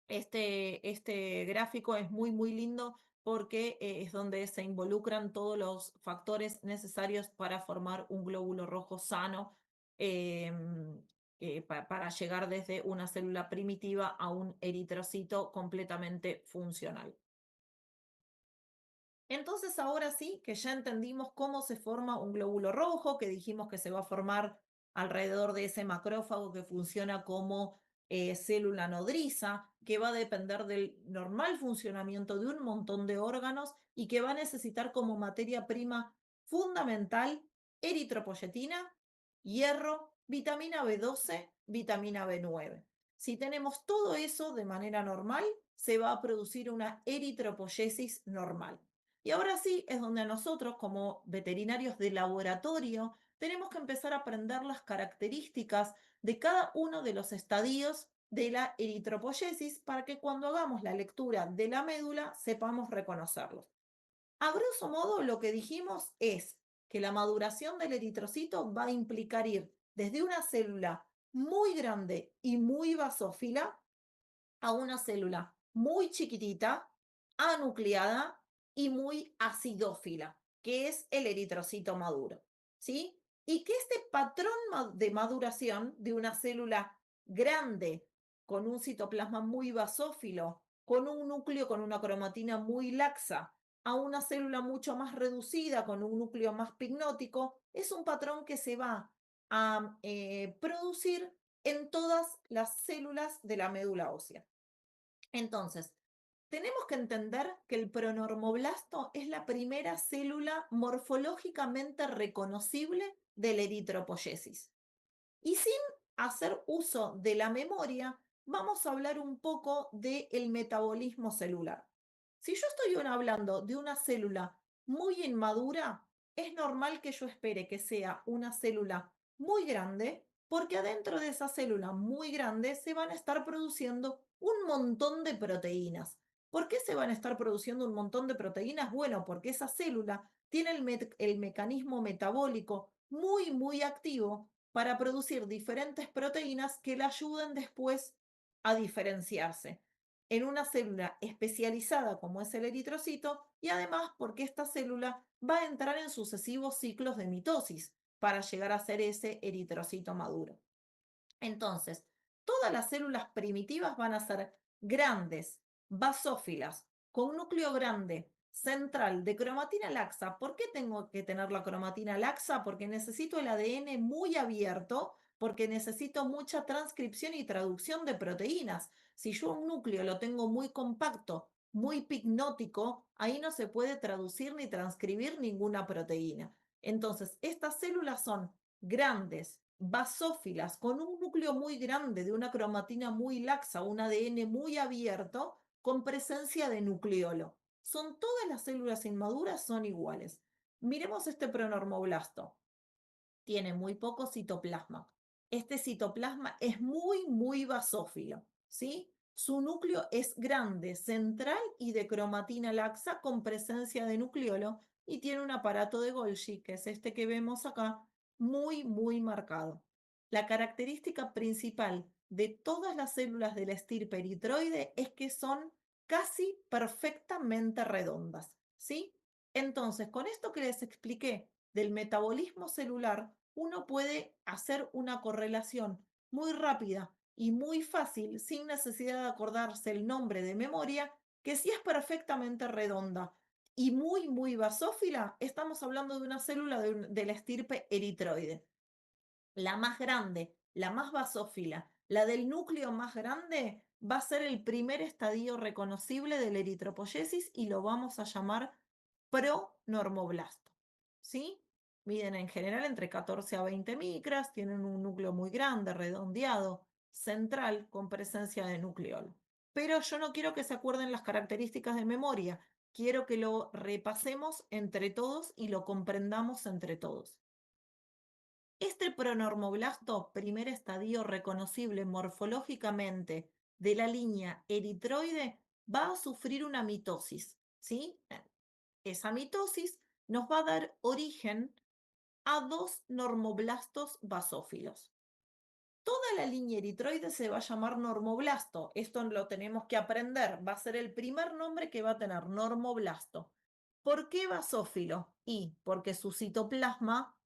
Este gráfico es muy lindo porque es donde se involucran todos los factores necesarios para formar un glóbulo rojo sano, para llegar desde una célula primitiva a un eritrocito completamente funcional. Entonces ahora sí que ya entendimos cómo se forma un glóbulo rojo, que dijimos que se va a formar alrededor de ese macrófago que funciona como célula nodriza, que va a depender del normal funcionamiento de un montón de órganos y que va a necesitar como materia prima fundamental eritropoyetina, hierro, vitamina B12, vitamina B9. Si tenemos todo eso de manera normal, se va a producir una eritropoyesis normal. Y ahora sí es donde nosotros, como veterinarios de laboratorio, tenemos que empezar a aprender las características de cada uno de los estadios de la eritropoyesis para que cuando hagamos la lectura de la médula sepamos reconocerlos. A grosso modo, lo que dijimos es que la maduración del eritrocito va a implicar ir desde una célula muy grande y muy basófila a una célula muy chiquitita, anucleada y muy acidófila, que es el eritrocito maduro, ¿sí? Y que este patrón de maduración de una célula grande con un citoplasma muy basófilo, con un núcleo con una cromatina muy laxa, a una célula mucho más reducida con un núcleo más pignótico, es un patrón que se va a producir en todas las células de la médula ósea. Entonces, tenemos que entender que el pronormoblasto es la primera célula morfológicamente reconocible del eritropoyesis. Y sin hacer uso de la memoria, vamos a hablar un poco del metabolismo celular. Si yo estoy hablando de una célula muy inmadura, es normal que yo espere que sea una célula muy grande, porque adentro de esa célula muy grande se van a estar produciendo un montón de proteínas. ¿Por qué se van a estar produciendo un montón de proteínas? Bueno, porque esa célula tiene el mecanismo metabólico muy activo para producir diferentes proteínas que le ayuden después a diferenciarse en una célula especializada como es el eritrocito y además porque esta célula va a entrar en sucesivos ciclos de mitosis para llegar a ser ese eritrocito maduro. Entonces, todas las células primitivas van a ser grandes, basófilas, con núcleo grande, central, de cromatina laxa. ¿Por qué tengo que tener la cromatina laxa? Porque necesito el ADN muy abierto, porque necesito mucha transcripción y traducción de proteínas. Si yo un núcleo lo tengo muy compacto, muy pignótico, ahí no se puede traducir ni transcribir ninguna proteína. Entonces, estas células son grandes, basófilas, con un núcleo muy grande, de una cromatina muy laxa, un ADN muy abierto, con presencia de nucleolo. Son todas las células inmaduras, son iguales. Miremos este pronormoblasto. Tiene muy poco citoplasma. Este citoplasma es muy basófilo, ¿sí? Su núcleo es grande, central y de cromatina laxa con presencia de nucleolo y tiene un aparato de Golgi, que es este que vemos acá, muy marcado. La característica principal de todas las células de la estirpe eritroide es que son casi perfectamente redondas, ¿sí? Entonces, con esto que les expliqué del metabolismo celular, uno puede hacer una correlación muy rápida y muy fácil, sin necesidad de acordarse el nombre de memoria, que si es perfectamente redonda y muy basófila, estamos hablando de una célula de la estirpe eritroide. la más grande, la más basófila, la del núcleo más grande, va a ser el primer estadio reconocible de la eritropoyesis y lo vamos a llamar pronormoblasto. ¿Sí? Miden en general entre 14 a 20 micras, tienen un núcleo muy grande, redondeado, central, con presencia de nucleolo. Pero yo no quiero que se acuerden las características de memoria, quiero que lo repasemos entre todos y lo comprendamos entre todos. Este pronormoblasto, primer estadio reconocible morfológicamente de la línea eritroide, va a sufrir una mitosis, ¿sí? Esa mitosis nos va a dar origen a dos normoblastos basófilos. Toda la línea eritroide se va a llamar normoblasto. Esto lo tenemos que aprender. Va a ser el primer nombre que va a tener, normoblasto. ¿Por qué basófilo? Y porque su citoplasma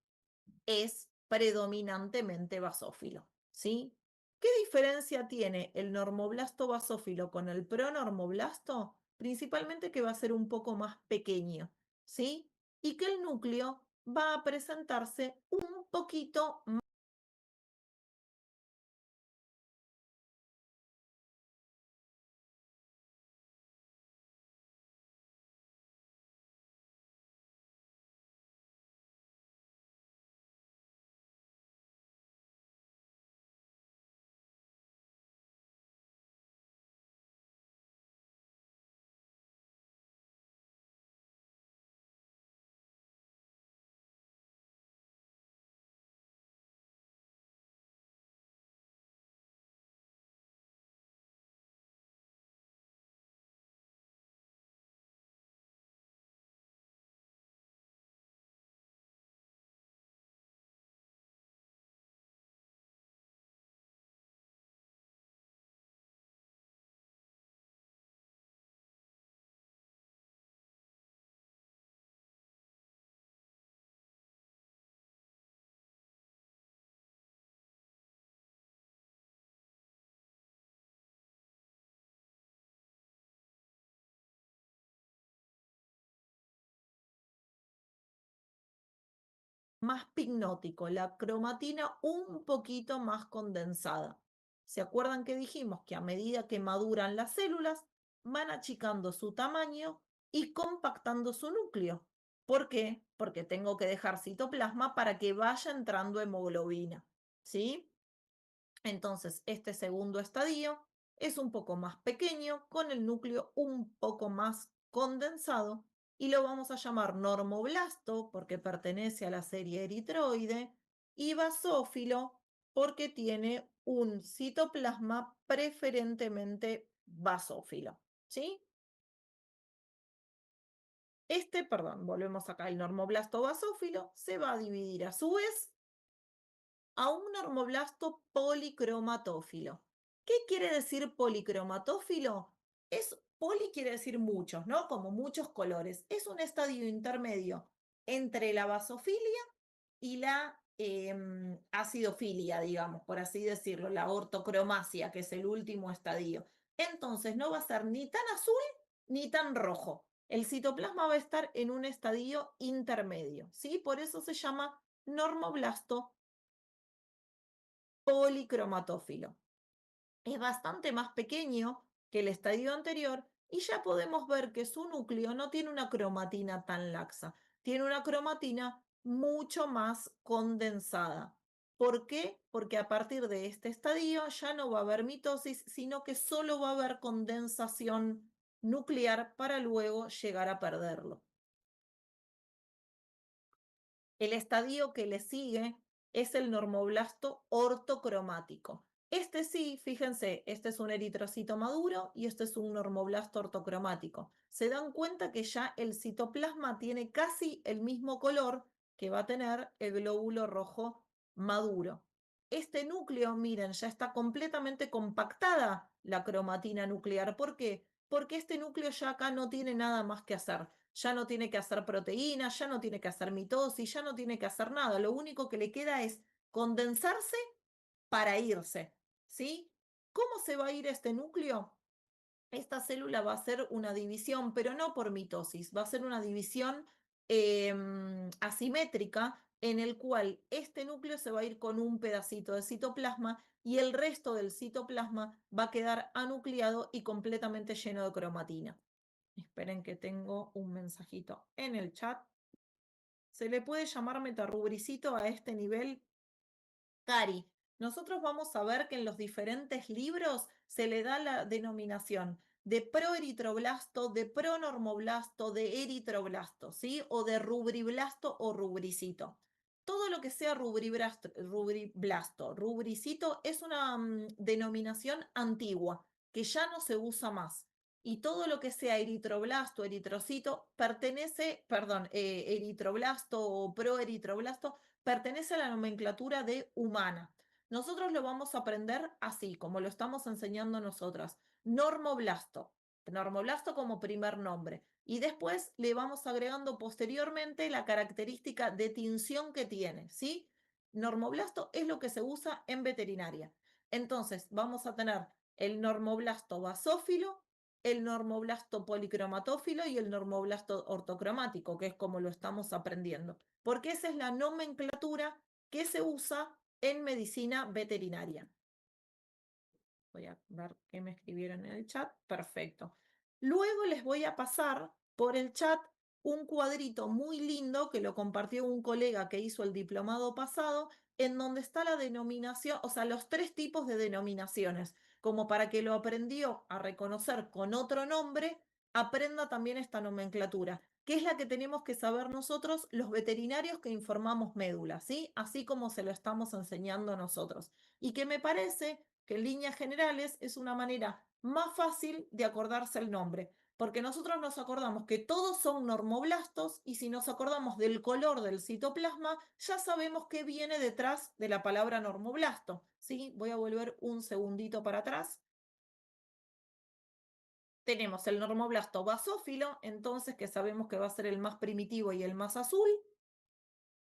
es predominantemente basófilo, ¿sí? ¿Qué diferencia tiene el normoblasto basófilo con el pronormoblasto? Principalmente que va a ser un poco más pequeño, ¿sí? Y que el núcleo va a presentarse un poquito más picnótico, la cromatina un poquito más condensada. ¿Se acuerdan que dijimos que a medida que maduran las células, van achicando su tamaño y compactando su núcleo? ¿Por qué? Porque tengo que dejar citoplasma para que vaya entrando hemoglobina, ¿sí? Entonces, este segundo estadio es un poco más pequeño, con el núcleo un poco más condensado, y lo vamos a llamar normoblasto porque pertenece a la serie eritroide, y basófilo porque tiene un citoplasma preferentemente basófilo. ¿Sí? Volvemos acá, el normoblasto basófilo se va a dividir a su vez a un normoblasto policromatófilo. ¿Qué quiere decir policromatófilo? Poli quiere decir muchos, ¿no? Como muchos colores. Es un estadio intermedio entre la basofilia y la acidofilia, digamos, por así decirlo, la ortocromasia, que es el último estadio. Entonces no va a ser ni tan azul ni tan rojo. El citoplasma va a estar en un estadio intermedio, ¿sí? Por eso se llama normoblasto policromatófilo. Es bastante más pequeño que el estadio anterior y ya podemos ver que su núcleo no tiene una cromatina tan laxa, tiene una cromatina mucho más condensada. ¿Por qué? Porque a partir de este estadio ya no va a haber mitosis, sino que solo va a haber condensación nuclear para luego llegar a perderlo. El estadio que le sigue es el normoblasto ortocromático. Este sí, fíjense, este es un eritrocito maduro y este es un normoblasto ortocromático. Se dan cuenta que ya el citoplasma tiene casi el mismo color que va a tener el glóbulo rojo maduro. Este núcleo, miren, ya está completamente compactada la cromatina nuclear. ¿Por qué? Porque este núcleo ya acá no tiene nada más que hacer. Ya no tiene que hacer proteínas, ya no tiene que hacer mitosis, ya no tiene que hacer nada. Lo único que le queda es condensarse para irse, ¿sí? ¿Cómo se va a ir este núcleo? Esta célula va a ser una división, pero no por mitosis, va a ser una división asimétrica en el cual este núcleo se va a ir con un pedacito de citoplasma y el resto del citoplasma va a quedar anucleado y completamente lleno de cromatina. Esperen que tengo un mensajito en el chat. ¿Se le puede llamar metarubricito a este nivel? Cari, nosotros vamos a ver que en los diferentes libros se le da la denominación de proeritroblasto, de pronormoblasto, de eritroblasto, ¿sí? O de rubriblasto o rubricito. Todo lo que sea rubriblasto, rubricito es una denominación antigua que ya no se usa más. Y todo lo que sea eritroblasto, eritrocito, pertenece, perdón, eritroblasto o proeritroblasto, pertenece a la nomenclatura de humana. Nosotros lo vamos a aprender así, como lo estamos enseñando nosotras. Normoblasto. Normoblasto como primer nombre. Y después le vamos agregando posteriormente la característica de tinción que tiene, ¿sí? Normoblasto es lo que se usa en veterinaria. Entonces, vamos a tener el normoblasto basófilo, el normoblasto policromatófilo y el normoblasto ortocromático, que es como lo estamos aprendiendo, porque esa es la nomenclatura que se usa en medicina veterinaria. Voy a ver qué me escribieron en el chat. Perfecto. Luego les voy a pasar por el chat un cuadrito muy lindo que lo compartió un colega que hizo el diplomado pasado, en donde está la denominación, o sea, los 3 tipos de denominaciones, como para que lo aprendió a reconocer con otro nombre, aprenda también esta nomenclatura, que es la que tenemos que saber nosotros, los veterinarios que informamos médula, ¿sí? Así como se lo estamos enseñando nosotros. Y que me parece que en líneas generales es una manera más fácil de acordarse el nombre, porque nosotros nos acordamos que todos son normoblastos y si nos acordamos del color del citoplasma, ya sabemos qué viene detrás de la palabra normoblasto. ¿Sí? Voy a volver un segundito para atrás. Tenemos el normoblasto basófilo, entonces que sabemos que va a ser el más primitivo y el más azul.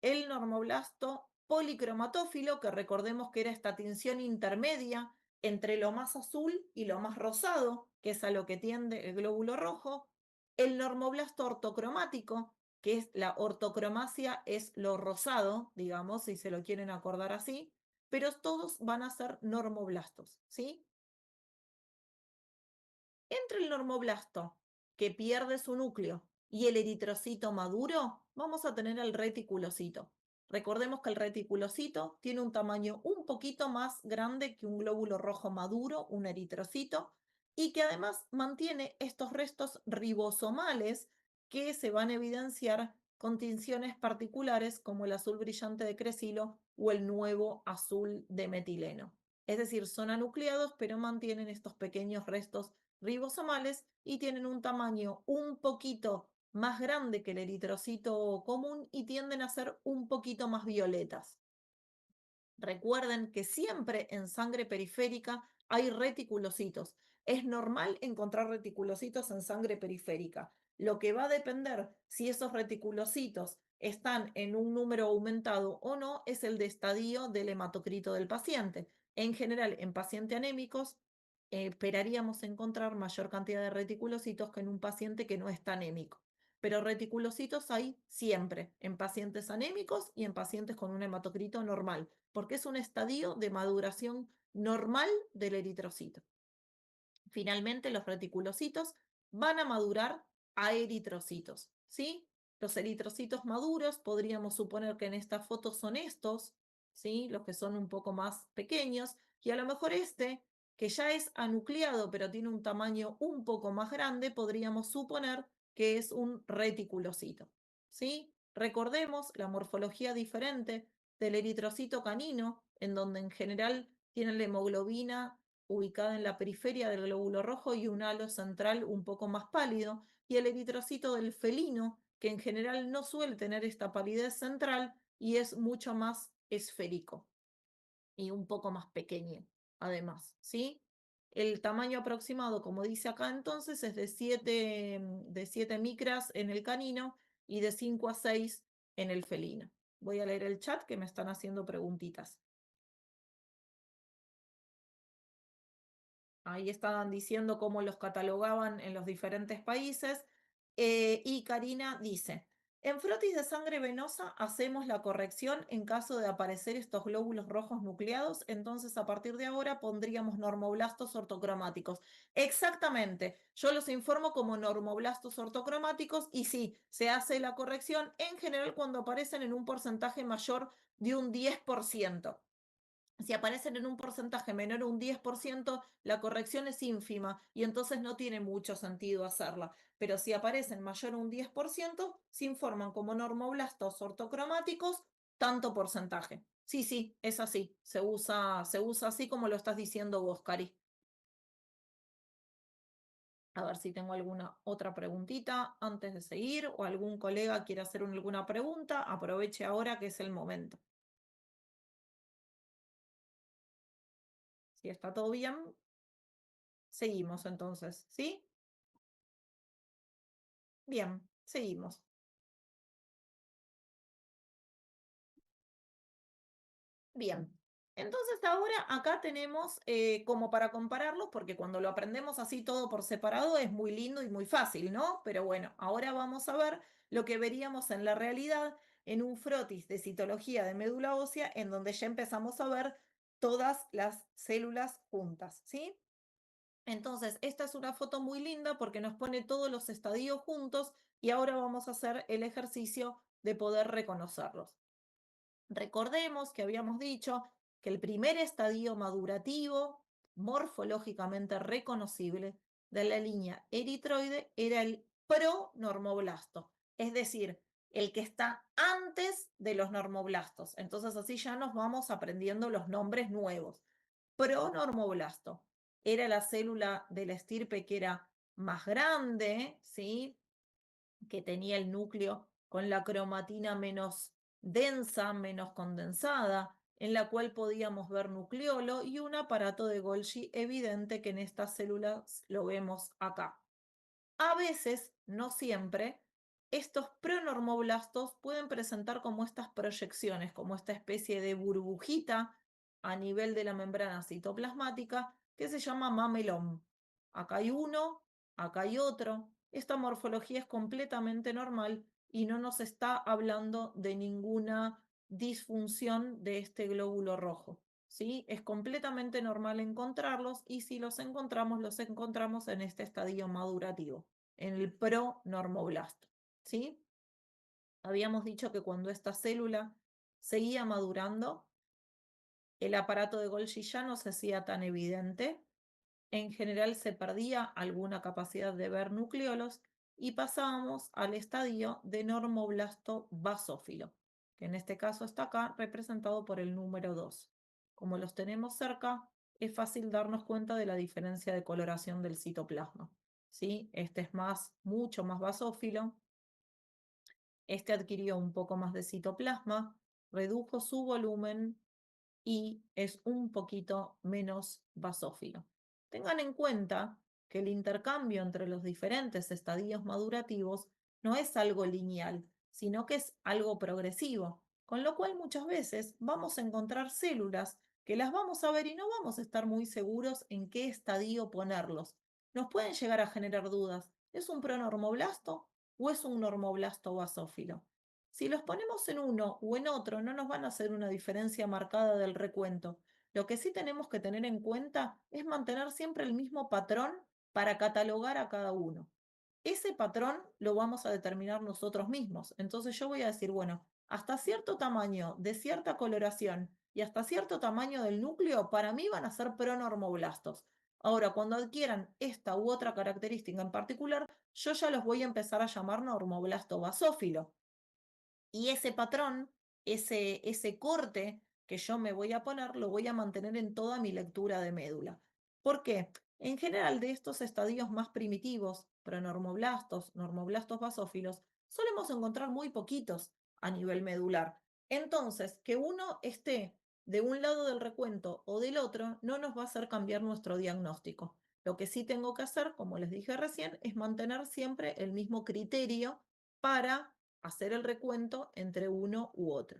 El normoblasto policromatófilo, que recordemos que era esta tinción intermedia entre lo más azul y lo más rosado, que es a lo que tiende el glóbulo rojo. El normoblasto ortocromático, que es la ortocromacia, es lo rosado, digamos, si se lo quieren acordar así, pero todos van a ser normoblastos, ¿sí? Entre el normoblasto, que pierde su núcleo, y el eritrocito maduro, vamos a tener el reticulocito. Recordemos que el reticulocito tiene un tamaño un poquito más grande que un glóbulo rojo maduro, un eritrocito, y que además mantiene estos restos ribosomales que se van a evidenciar con tinciones particulares como el azul brillante de cresilo o el nuevo azul de metileno. Es decir, son anucleados, pero mantienen estos pequeños restos ribosomales y tienen un tamaño un poquito más grande que el eritrocito común y tienden a ser un poquito más violetas. Recuerden que siempre en sangre periférica hay reticulocitos. Es normal encontrar reticulocitos en sangre periférica. Lo que va a depender si esos reticulocitos están en un número aumentado o no es el de estadio del hematocrito del paciente. En general, en pacientes anémicos, esperaríamos encontrar mayor cantidad de reticulocitos que en un paciente que no está anémico. Pero reticulocitos hay siempre, en pacientes anémicos y en pacientes con un hematocrito normal, porque es un estadio de maduración normal del eritrocito. Finalmente, los reticulocitos van a madurar a eritrocitos, ¿sí? Los eritrocitos maduros podríamos suponer que en esta foto son estos, ¿sí? Los que son un poco más pequeños, y a lo mejor este, que ya es anucleado pero tiene un tamaño un poco más grande, podríamos suponer que es un reticulocito, ¿sí? Recordemos la morfología diferente del eritrocito canino, en donde en general tiene la hemoglobina ubicada en la periferia del glóbulo rojo y un halo central un poco más pálido, y el eritrocito del felino, que en general no suele tener esta palidez central y es mucho más esférico y un poco más pequeño, además, ¿sí? El tamaño aproximado, como dice acá entonces, es de 7 micras en el canino y de 5 a 6 en el felino. Voy a leer el chat que me están haciendo preguntitas. Ahí estaban diciendo cómo los catalogaban en los diferentes países. Y Karina dice, En frotis de sangre venosa hacemos la corrección en caso de aparecer estos glóbulos rojos nucleados, entonces a partir de ahora pondríamos normoblastos ortocromáticos. Exactamente, yo los informo como normoblastos ortocromáticos y sí, se hace la corrección en general cuando aparecen en un porcentaje mayor de un 10%. Si aparecen en un porcentaje menor a un 10%, la corrección es ínfima y entonces no tiene mucho sentido hacerla. Pero si aparecen mayor a un 10%, se informan como normoblastos ortocromáticos tanto porcentaje. Sí, sí, es así. Se usa así como lo estás diciendo vos, Cari. A ver si tengo alguna otra preguntita antes de seguir o algún colega quiere hacer alguna pregunta. Aproveche ahora que es el momento. Si está todo bien, seguimos entonces, ¿sí? Bien, seguimos. Bien. Entonces ahora acá tenemos como para compararlos, porque cuando lo aprendemos así todo por separado es muy lindo y muy fácil, ¿no? Pero bueno, ahora vamos a ver lo que veríamos en la realidad en un frotis de citología de médula ósea, en donde ya empezamos a ver todas las células juntas, ¿sí? Entonces, esta es una foto muy linda porque nos pone todos los estadios juntos y ahora vamos a hacer el ejercicio de poder reconocerlos. Recordemos que habíamos dicho que el primer estadio madurativo, morfológicamente reconocible, de la línea eritroide era el pronormoblasto, es decir, el que está antes de los normoblastos. Entonces así ya nos vamos aprendiendo los nombres nuevos. Pronormoblasto era la célula de la estirpe que era más grande, ¿sí? Que tenía el núcleo con la cromatina menos densa, menos condensada, en la cual podíamos ver nucleolo y un aparato de Golgi evidente que en estas células lo vemos acá. A veces, no siempre, estos pronormoblastos pueden presentar como estas proyecciones, como esta especie de burbujita a nivel de la membrana citoplasmática que se llama mamelón. Acá hay uno, acá hay otro. Esta morfología es completamente normal y no nos está hablando de ninguna disfunción de este glóbulo rojo. ¿Sí? Es completamente normal encontrarlos y si los encontramos en este estadio madurativo, en el pronormoblasto. ¿Sí? Habíamos dicho que cuando esta célula seguía madurando, el aparato de Golgi ya no se hacía tan evidente. En general se perdía alguna capacidad de ver nucleolos y pasábamos al estadio de normoblasto basófilo, que en este caso está acá representado por el número 2. Como los tenemos cerca, es fácil darnos cuenta de la diferencia de coloración del citoplasma. ¿Sí? Este es mucho más basófilo. Este adquirió un poco más de citoplasma, redujo su volumen y es un poquito menos basófilo. Tengan en cuenta que el intercambio entre los diferentes estadios madurativos no es algo lineal, sino que es algo progresivo, con lo cual muchas veces vamos a encontrar células que las vamos a ver y no vamos a estar muy seguros en qué estadio ponerlos. Nos pueden llegar a generar dudas. ¿Es un pronormoblasto o es un normoblasto basófilo? Si los ponemos en uno o en otro, no nos van a hacer una diferencia marcada del recuento. Lo que sí tenemos que tener en cuenta es mantener siempre el mismo patrón para catalogar a cada uno. Ese patrón lo vamos a determinar nosotros mismos. Entonces yo voy a decir, bueno, hasta cierto tamaño, de cierta coloración y hasta cierto tamaño del núcleo, para mí van a ser pronormoblastos. Ahora, cuando adquieran esta u otra característica en particular, yo ya los voy a empezar a llamar normoblasto basófilo. Y ese patrón, ese corte que yo me voy a poner, lo voy a mantener en toda mi lectura de médula. ¿Por qué? En general, de estos estadios más primitivos, pronormoblastos, normoblastos basófilos, solemos encontrar muy poquitos a nivel medular. Entonces, que uno esté de un lado del recuento o del otro no nos va a hacer cambiar nuestro diagnóstico. Lo que sí tengo que hacer, como les dije recién, es mantener siempre el mismo criterio para hacer el recuento entre uno u otro.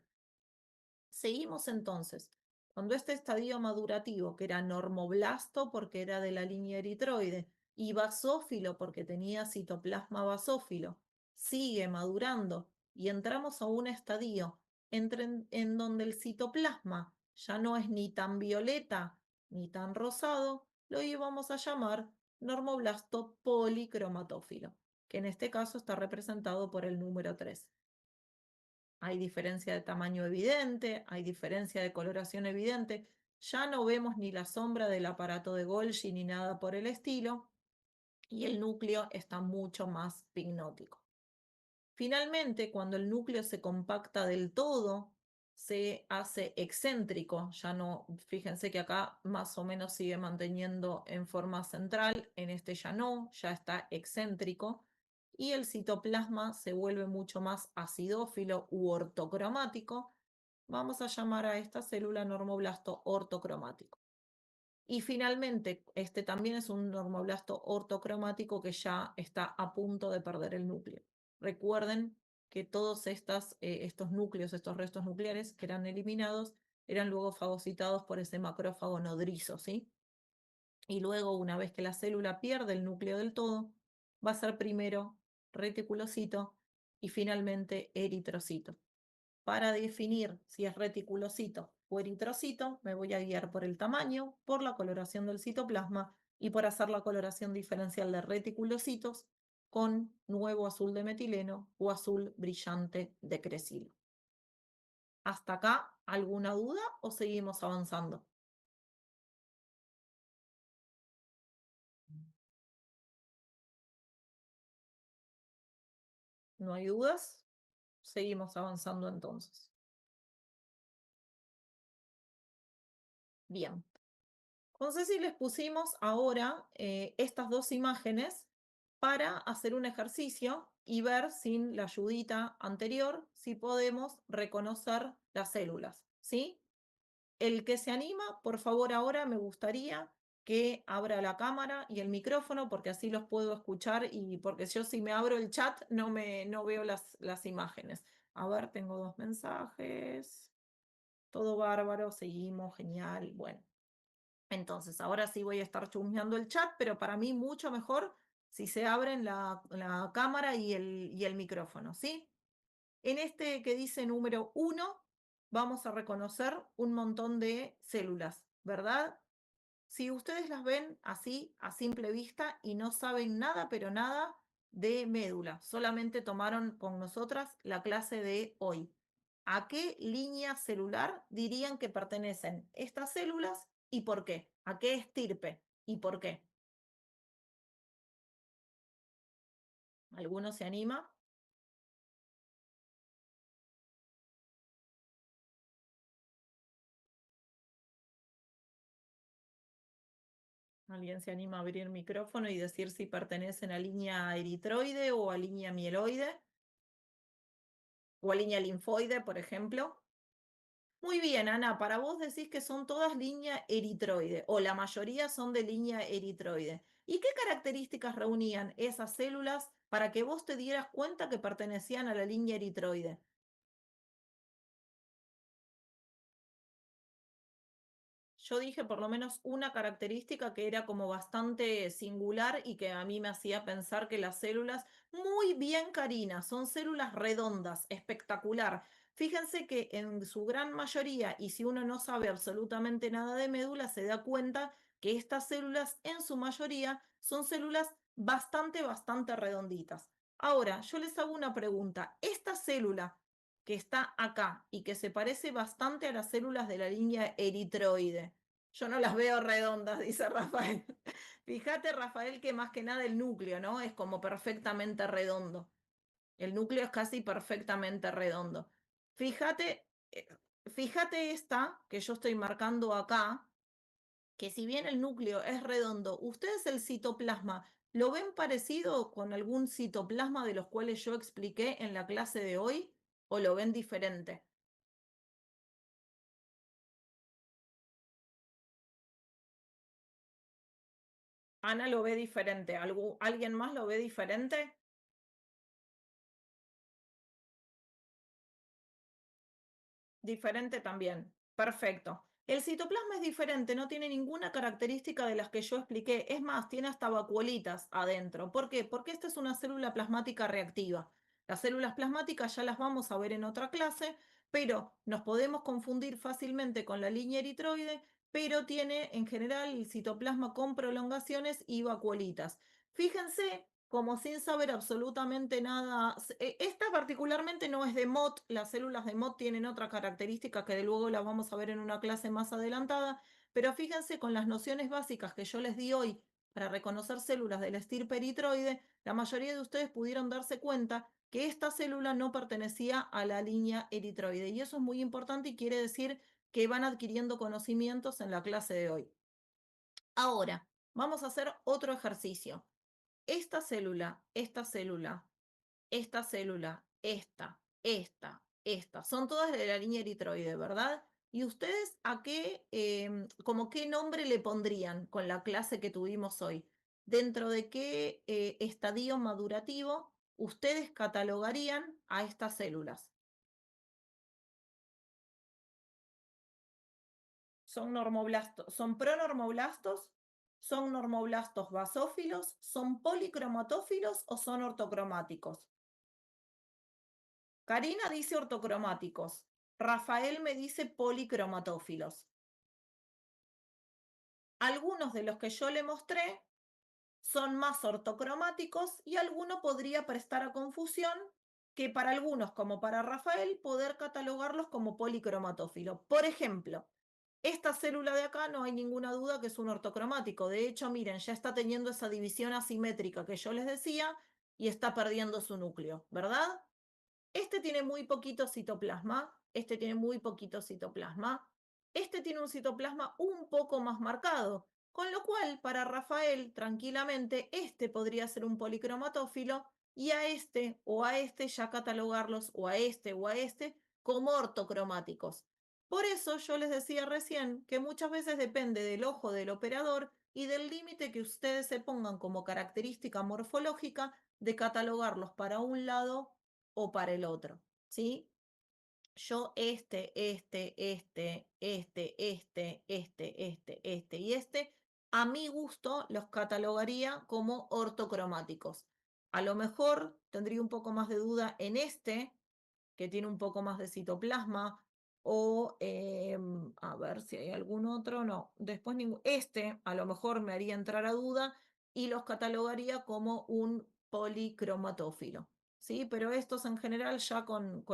Seguimos entonces. Cuando este estadio madurativo, que era normoblasto porque era de la línea eritroide y basófilo porque tenía citoplasma basófilo, sigue madurando y entramos a un estadio en donde el citoplasma ya no es ni tan violeta ni tan rosado, lo íbamos a llamar normoblasto policromatófilo, que en este caso está representado por el número 3. Hay diferencia de tamaño evidente, hay diferencia de coloración evidente, ya no vemos ni la sombra del aparato de Golgi ni nada por el estilo, y el núcleo está mucho más pignótico. Finalmente, cuando el núcleo se compacta del todo, se hace excéntrico, ya no, fíjense que acá más o menos sigue manteniendo en forma central, en este ya no, ya está excéntrico, y el citoplasma se vuelve mucho más acidófilo u ortocromático. Vamos a llamar a esta célula normoblasto ortocromático. Y finalmente, este también es un normoblasto ortocromático que ya está a punto de perder el núcleo. Recuerden que todos estos núcleos, estos restos nucleares que eran eliminados, eran luego fagocitados por ese macrófago nodrizo, ¿sí? Y luego, una vez que la célula pierde el núcleo del todo, va a ser primero reticulocito y finalmente eritrocito. Para definir si es reticulocito o eritrocito, me voy a guiar por el tamaño, por la coloración del citoplasma y por hacer la coloración diferencial de reticulocitos con nuevo azul de metileno o azul brillante de cresilo. ¿Hasta acá alguna duda o seguimos avanzando? ¿No hay dudas? Seguimos avanzando entonces. Bien. Entonces, si les pusimos ahora estas dos imágenes para hacer un ejercicio y ver sin la ayudita anterior si podemos reconocer las células, ¿sí? El que se anima, por favor, ahora me gustaría que abra la cámara y el micrófono porque así los puedo escuchar y porque yo si me abro el chat no veo las imágenes. A ver, tengo dos mensajes. Todo bárbaro, seguimos, genial. Bueno. Entonces, ahora sí voy a estar chusmeando el chat, pero para mí mucho mejor si se abren la cámara y el micrófono, ¿sí? En este que dice número 1, vamos a reconocer un montón de células, ¿verdad? Si ustedes las ven así, a simple vista, y no saben nada, pero nada de médula, solamente tomaron con nosotras la clase de hoy. ¿A qué línea celular dirían que pertenecen estas células y por qué? ¿A qué estirpe y por qué? ¿Alguno se anima? ¿Alguien se anima a abrir micrófono y decir si pertenecen a línea eritroide o a línea mieloide? ¿O a línea linfoide, por ejemplo? Muy bien, Ana, para vos decís que son todas línea eritroide, o la mayoría son de línea eritroide. ¿Y qué características reunían esas células para que vos te dieras cuenta que pertenecían a la línea eritroide? Yo dije por lo menos una característica que era como bastante singular y que a mí me hacía pensar que las células, muy bien, Karina, son células redondas, espectacular. Fíjense que en su gran mayoría, y si uno no sabe absolutamente nada de médula, se da cuenta que estas células en su mayoría son células bastante redonditas. Ahora, yo les hago una pregunta. ¿Esta célula que está acá y que se parece bastante a las células de la línea eritroide? Yo no las veo redondas, dice Rafael. Fíjate, Rafael, que más que nada el núcleo, ¿no? Es como perfectamente redondo. El núcleo es casi perfectamente redondo. Fíjate, fíjate esta que yo estoy marcando acá, que si bien el núcleo es redondo, ustedes el citoplasma, ¿lo ven parecido con algún citoplasma de los cuales yo expliqué en la clase de hoy? ¿O lo ven diferente? Ana lo ve diferente. ¿Alguien más lo ve diferente? Diferente también. Perfecto. El citoplasma es diferente, no tiene ninguna característica de las que yo expliqué. Es más, tiene hasta vacuolitas adentro. ¿Por qué? Porque esta es una célula plasmática reactiva. Las células plasmáticas ya las vamos a ver en otra clase, pero nos podemos confundir fácilmente con la línea eritroide, pero tiene en general el citoplasma con prolongaciones y vacuolitas. Fíjense, como sin saber absolutamente nada, esta particularmente no es de MOT, las células de MOT tienen otra característica que de luego las vamos a ver en una clase más adelantada, pero fíjense con las nociones básicas que yo les di hoy para reconocer células del estirpe eritroide, la mayoría de ustedes pudieron darse cuenta que esta célula no pertenecía a la línea eritroide. Y eso es muy importante y quiere decir que van adquiriendo conocimientos en la clase de hoy. Ahora, vamos a hacer otro ejercicio. Esta célula, esta célula, esta célula, esta, son todas de la línea eritroide, ¿verdad? ¿Y ustedes a qué, como qué nombre le pondrían con la clase que tuvimos hoy? ¿Dentro de qué estadio madurativo ustedes catalogarían a estas células? ¿Son normoblastos, son pronormoblastos? ¿Son normoblastos basófilos? ¿Son policromatófilos o son ortocromáticos? Karina dice ortocromáticos. Rafael me dice policromatófilos. Algunos de los que yo le mostré son más ortocromáticos y alguno podría prestar a confusión que para algunos, como para Rafael, poder catalogarlos como policromatófilo. Por ejemplo, esta célula de acá no hay ninguna duda que es un ortocromático. De hecho, miren, ya está teniendo esa división asimétrica que yo les decía y está perdiendo su núcleo, ¿verdad? Este tiene muy poquito citoplasma, este tiene muy poquito citoplasma, este tiene un citoplasma un poco más marcado, con lo cual para Rafael tranquilamente este podría ser un policromatófilo y a este o a este ya catalogarlos o a este como ortocromáticos. Por eso yo les decía recién que muchas veces depende del ojo del operador y del límite que ustedes se pongan como característica morfológica de catalogarlos para un lado o para el otro, ¿sí? Yo y a mi gusto los catalogaría como ortocromáticos. A lo mejor tendría un poco más de duda en este, que tiene un poco más de citoplasma, o a ver si hay algún otro, no, después este a lo mejor me haría entrar a duda y los catalogaría como un policromatófilo. ¿Sí? Pero estos en general ya con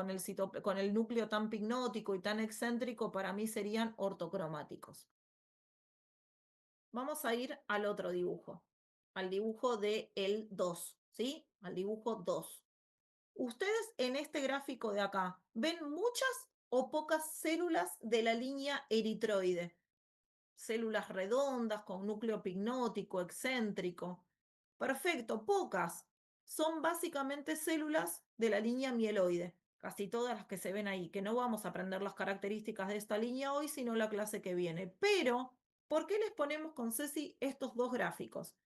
el núcleo tan pignótico y tan excéntrico para mí serían ortocromáticos. Vamos a ir al otro dibujo, al dibujo de el 2, ¿sí? Al dibujo 2. Ustedes en este gráfico de acá, ¿ven muchas o pocas células de la línea eritroide? Células redondas con núcleo pignótico, excéntrico. Perfecto, pocas. Son básicamente células de la línea mieloide, casi todas las que se ven ahí, que no vamos a aprender las características de esta línea hoy, sino la clase que viene. Pero, ¿por qué les ponemos con Ceci estos dos gráficos?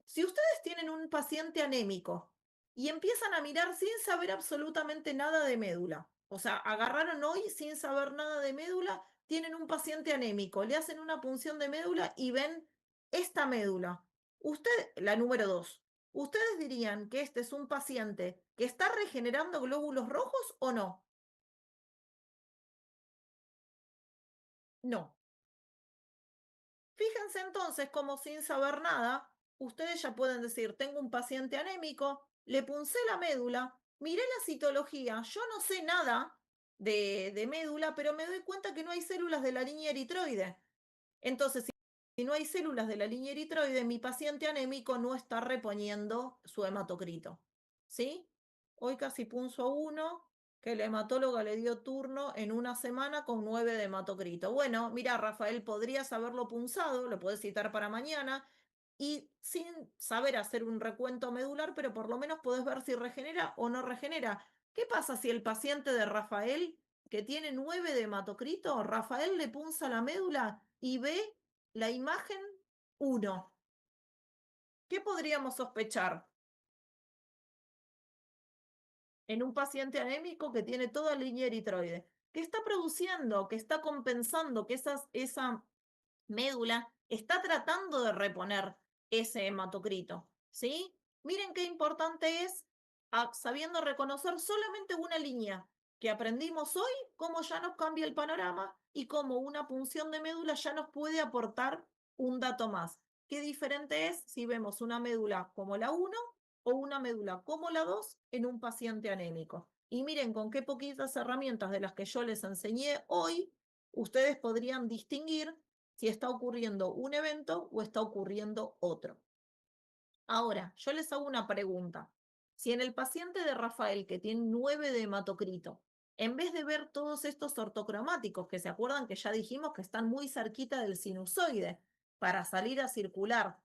Si ustedes tienen un paciente anémico y empiezan a mirar sin saber absolutamente nada de médula, o sea, agarraron hoy sin saber nada de médula, tienen un paciente anémico, le hacen una punción de médula y ven esta médula. Usted, la número 2, ¿ustedes dirían que este es un paciente que está regenerando glóbulos rojos o no? No. Fíjense entonces como sin saber nada, ustedes ya pueden decir, tengo un paciente anémico, le puncé la médula, miré la citología, yo no sé nada de médula, pero me doy cuenta que no hay células de la línea eritroide. Entonces, si no hay células de la línea eritroide, mi paciente anémico no está reponiendo su hematocrito. ¿Sí? Hoy casi punzo uno que la hematóloga le dio turno en una semana con 9 de hematocrito. Bueno, mira, Rafael, podrías haberlo punzado, lo puedes citar para mañana, y sin saber hacer un recuento medular, pero por lo menos podés ver si regenera o no regenera. ¿Qué pasa si el paciente de Rafael, que tiene 9 de hematocrito, Rafael le punza la médula y ve la imagen 1? ¿Qué podríamos sospechar? En un paciente anémico que tiene toda línea eritroide, que está produciendo, que está compensando, que esa médula está tratando de reponer ese hematocrito, ¿sí? Miren qué importante es sabiendo reconocer solamente una línea que aprendimos hoy, cómo ya nos cambia el panorama y cómo una punción de médula ya nos puede aportar un dato más. Qué diferente es si vemos una médula como la 1 o una médula como la 2 en un paciente anémico. Y miren con qué poquitas herramientas de las que yo les enseñé hoy, ustedes podrían distinguir si está ocurriendo un evento o está ocurriendo otro. Ahora, yo les hago una pregunta. Si en el paciente de Rafael, que tiene 9 de hematocrito, en vez de ver todos estos ortocromáticos, que se acuerdan que ya dijimos que están muy cerquita del sinusoide para salir a circular,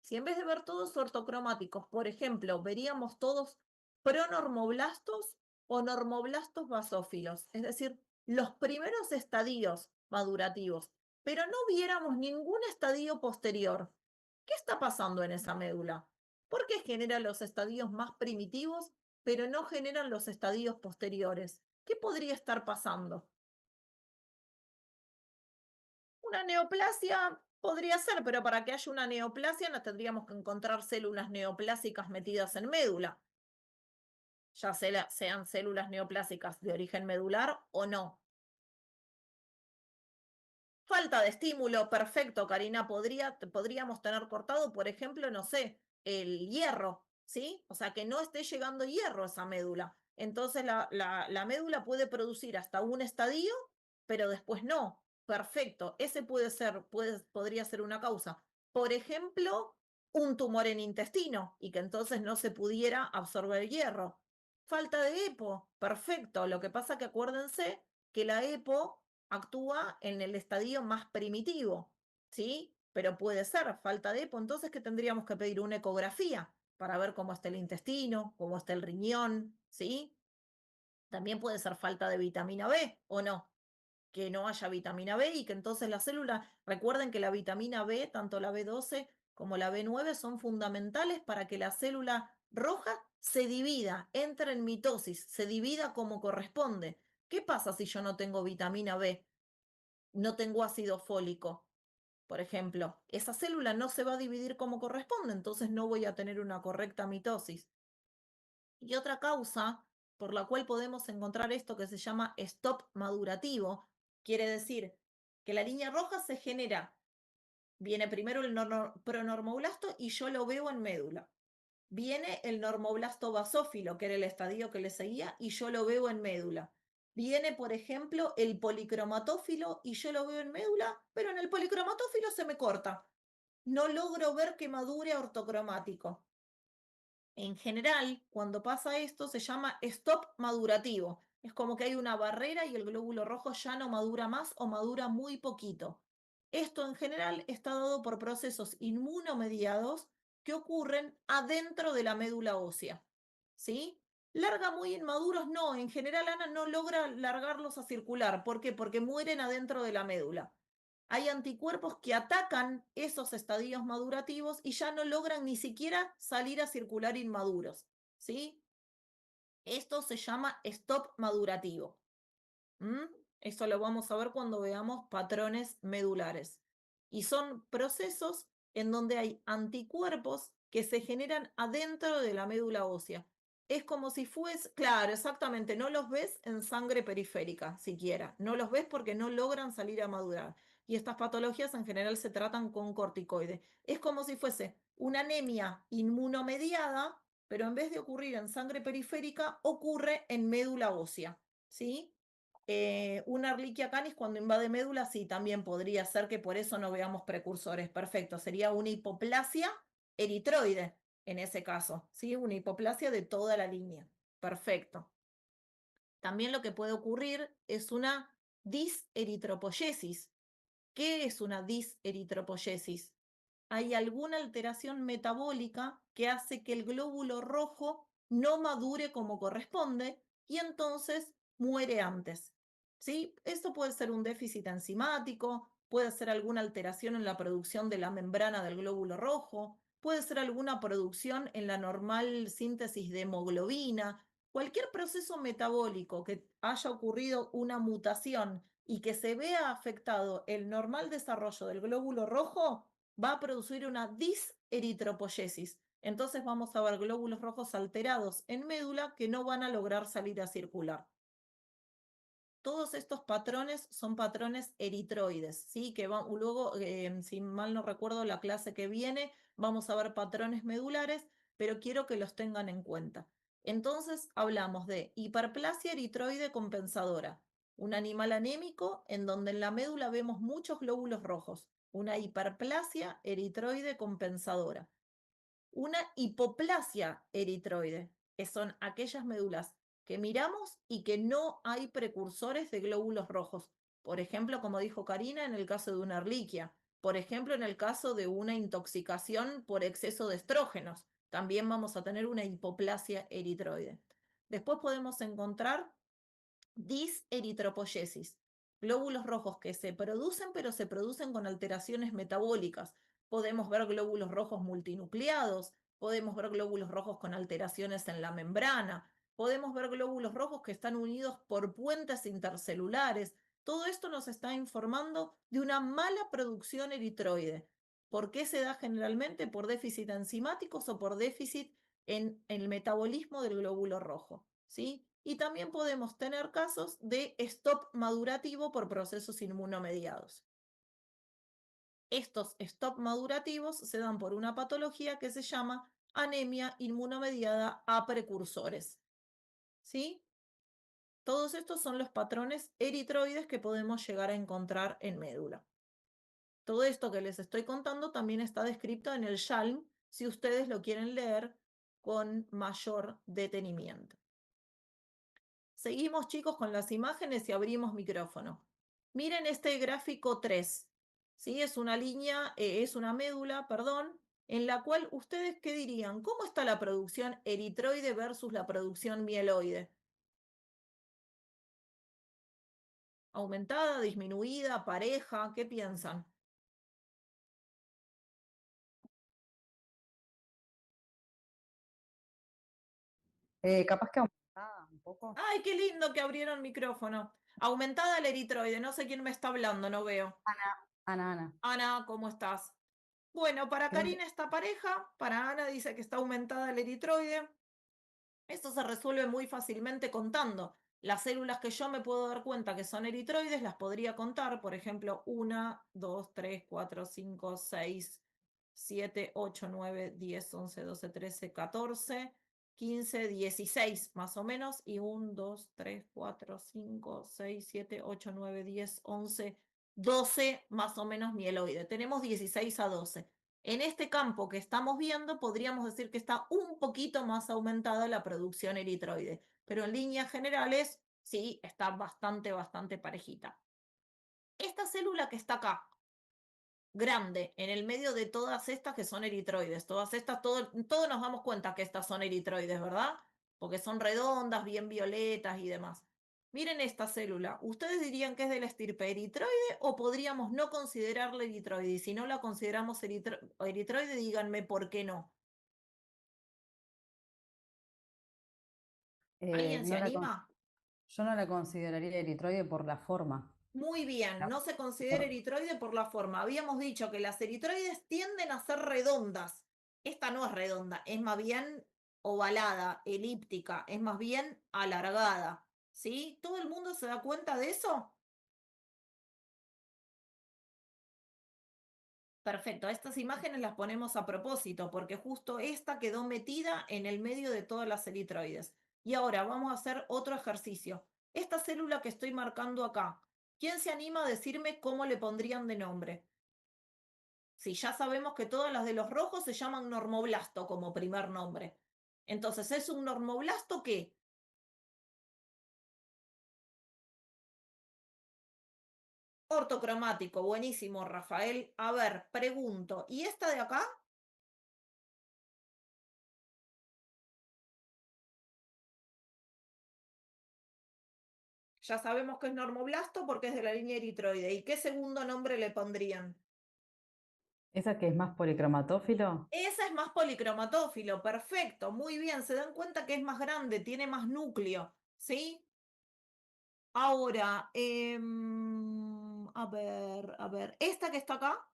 si en vez de ver todos ortocromáticos, por ejemplo, veríamos todos pronormoblastos o normoblastos basófilos, es decir, los primeros estadios madurativos, pero no viéramos ningún estadio posterior, ¿qué está pasando en esa médula? ¿Por qué genera los estadios más primitivos, pero no generan los estadios posteriores? ¿Qué podría estar pasando? Una neoplasia podría ser, pero para que haya una neoplasia no tendríamos que encontrar células neoplásicas metidas en médula, ya sean células neoplásicas de origen medular o no. Falta de estímulo, perfecto, Karina. Podríamos tener cortado, por ejemplo, no sé, el hierro, ¿sí? O sea, que no esté llegando hierro a esa médula. Entonces la médula puede producir hasta un estadio, pero después no. Perfecto, ese podría ser una causa. Por ejemplo, un tumor en intestino y que entonces no se pudiera absorber hierro. Falta de EPO, perfecto. Lo que pasa que acuérdense que la EPO actúa en el estadio más primitivo, ¿sí? Pero puede ser falta de EPO, entonces que tendríamos que pedir una ecografía para ver cómo está el intestino, cómo está el riñón, ¿sí? También puede ser falta de vitamina B o no, que no haya vitamina B y que entonces la célula, recuerden que la vitamina B, tanto la B12 como la B9, son fundamentales para que la célula roja se divida, entre en mitosis, se divida como corresponde. ¿Qué pasa si yo no tengo vitamina B? No tengo ácido fólico, por ejemplo, esa célula no se va a dividir como corresponde, entonces no voy a tener una correcta mitosis. Y otra causa por la cual podemos encontrar esto que se llama stop madurativo, quiere decir que la línea roja se genera, viene primero el pronormoblasto y yo lo veo en médula. Viene el normoblasto basófilo, que era el estadio que le seguía, y yo lo veo en médula. Viene, por ejemplo, el policromatófilo y yo lo veo en médula, pero en el policromatófilo se me corta. No logro ver que madure ortocromático. En general, cuando pasa esto, se llama stop madurativo. Es como que hay una barrera y el glóbulo rojo ya no madura más o madura muy poquito. Esto en general está dado por procesos inmunomediados que ocurren adentro de la médula ósea. ¿Sí? Larga muy inmaduros, no. En general, Ana no logra largarlos a circular. ¿Por qué? Porque mueren adentro de la médula. Hay anticuerpos que atacan esos estadios madurativos y ya no logran ni siquiera salir a circular inmaduros, ¿sí? Esto se llama stop madurativo. ¿Mm? Eso lo vamos a ver cuando veamos patrones medulares. Y son procesos en donde hay anticuerpos que se generan adentro de la médula ósea. Es como si fuese, claro, exactamente, no los ves en sangre periférica siquiera, no los ves porque no logran salir a madurar. Y estas patologías en general se tratan con corticoide. Es como si fuese una anemia inmunomediada, pero en vez de ocurrir en sangre periférica, ocurre en médula ósea, ¿sí? Una Ehrlichia canis cuando invade médula, sí, también podría ser que por eso no veamos precursores. Perfecto, sería una hipoplasia eritroide en ese caso, ¿sí? Una hipoplasia de toda la línea. Perfecto. También lo que puede ocurrir es una diseritropoyesis. ¿Qué es una diseritropoyesis? Hay alguna alteración metabólica que hace que el glóbulo rojo no madure como corresponde y entonces muere antes. ¿Sí? Esto puede ser un déficit enzimático, puede ser alguna alteración en la producción de la membrana del glóbulo rojo, puede ser alguna producción en la normal síntesis de hemoglobina, cualquier proceso metabólico que haya ocurrido una mutación y que se vea afectado el normal desarrollo del glóbulo rojo, va a producir una diseritropoyesis. Entonces vamos a ver glóbulos rojos alterados en médula que no van a lograr salir a circular. Todos estos patrones son patrones eritroides, ¿sí? Que luego, si mal no recuerdo, la clase que viene, vamos a ver patrones medulares, pero quiero que los tengan en cuenta. Entonces, hablamos de hiperplasia eritroide compensadora, un animal anémico en donde en la médula vemos muchos glóbulos rojos, una hiperplasia eritroide compensadora. Una hipoplasia eritroide, que son aquellas médulas que miramos y que no hay precursores de glóbulos rojos. Por ejemplo, como dijo Karina, en el caso de una erliquia. Por ejemplo, en el caso de una intoxicación por exceso de estrógenos. También vamos a tener una hipoplasia eritroide. Después podemos encontrar diseritropoyesis, glóbulos rojos que se producen, pero se producen con alteraciones metabólicas. Podemos ver glóbulos rojos multinucleados, podemos ver glóbulos rojos con alteraciones en la membrana, podemos ver glóbulos rojos que están unidos por puentes intercelulares. Todo esto nos está informando de una mala producción eritroide. ¿Por qué se da generalmente? Por déficit enzimáticos o por déficit en el metabolismo del glóbulo rojo, ¿sí? Y también podemos tener casos de stop madurativo por procesos inmunomediados. Estos stop madurativos se dan por una patología que se llama anemia inmunomediada a precursores, ¿sí? Todos estos son los patrones eritroides que podemos llegar a encontrar en médula. Todo esto que les estoy contando también está descrito en el SHALM, si ustedes lo quieren leer con mayor detenimiento. Seguimos, chicos, con las imágenes y abrimos micrófono. Miren este gráfico 3. ¿Sí? Es una línea, es una médula, perdón, en la cual ustedes, ¿qué dirían? ¿Cómo está la producción eritroide versus la producción mieloide? ¿Aumentada, disminuida, pareja? ¿Qué piensan? Capaz que aumentada un poco. ¡Ay, qué lindo que abrieron micrófono! Aumentada la eritroide, no sé quién me está hablando, no veo. Ana. Ana, ¿cómo estás? Bueno, para Creo que Karina esta pareja, para Ana dice que está aumentada la eritroide. Esto se resuelve muy fácilmente contando. Las células que yo me puedo dar cuenta que son eritroides las podría contar, por ejemplo, 1, 2, 3, 4, 5, 6, 7, 8, 9, 10, 11, 12, 13, 14, 15, 16 más o menos, y 1, 2, 3, 4, 5, 6, 7, 8, 9, 10, 11, 12 más o menos mieloide. Tenemos 16 a 12. En este campo que estamos viendo, podríamos decir que está un poquito más aumentada la producción eritroide, pero en líneas generales, sí, está bastante parejita. Esta célula que está acá, grande, en el medio de todas estas que son eritroides, todas estas, todos nos damos cuenta que estas son eritroides, ¿verdad? Porque son redondas, bien violetas y demás. Miren esta célula, ¿ustedes dirían que es de la estirpe eritroide o podríamos no considerarla eritroide? Y si no la consideramos eritroide, díganme por qué no. ¿Alguien se no anima? yo no la consideraría eritroide por la forma. Muy bien, La- no se considera por- eritroide por la forma. Habíamos dicho que las eritroides tienden a ser redondas. Esta no es redonda, es más bien ovalada, elíptica, es más bien alargada. ¿Sí? ¿Todo el mundo se da cuenta de eso? Perfecto, estas imágenes las ponemos a propósito porque justo esta quedó metida en el medio de todas las eritroides. Y ahora vamos a hacer otro ejercicio. Esta célula que estoy marcando acá, ¿quién se anima a decirme cómo le pondrían de nombre? Si ya sabemos que todas las de los rojos se llaman normoblasto como primer nombre. Entonces, ¿es un normoblasto qué? Ortocromático, buenísimo, Rafael. A ver, pregunto, ¿y esta de acá? Ya sabemos que es normoblasto porque es de la línea eritroide. ¿Y qué segundo nombre le pondrían? Esa que es más policromatófilo, Esa es más policromatófilo, perfecto, muy bien. Se dan cuenta que es más grande, tiene más núcleo, ¿sí? Ahora, a ver, esta que está acá,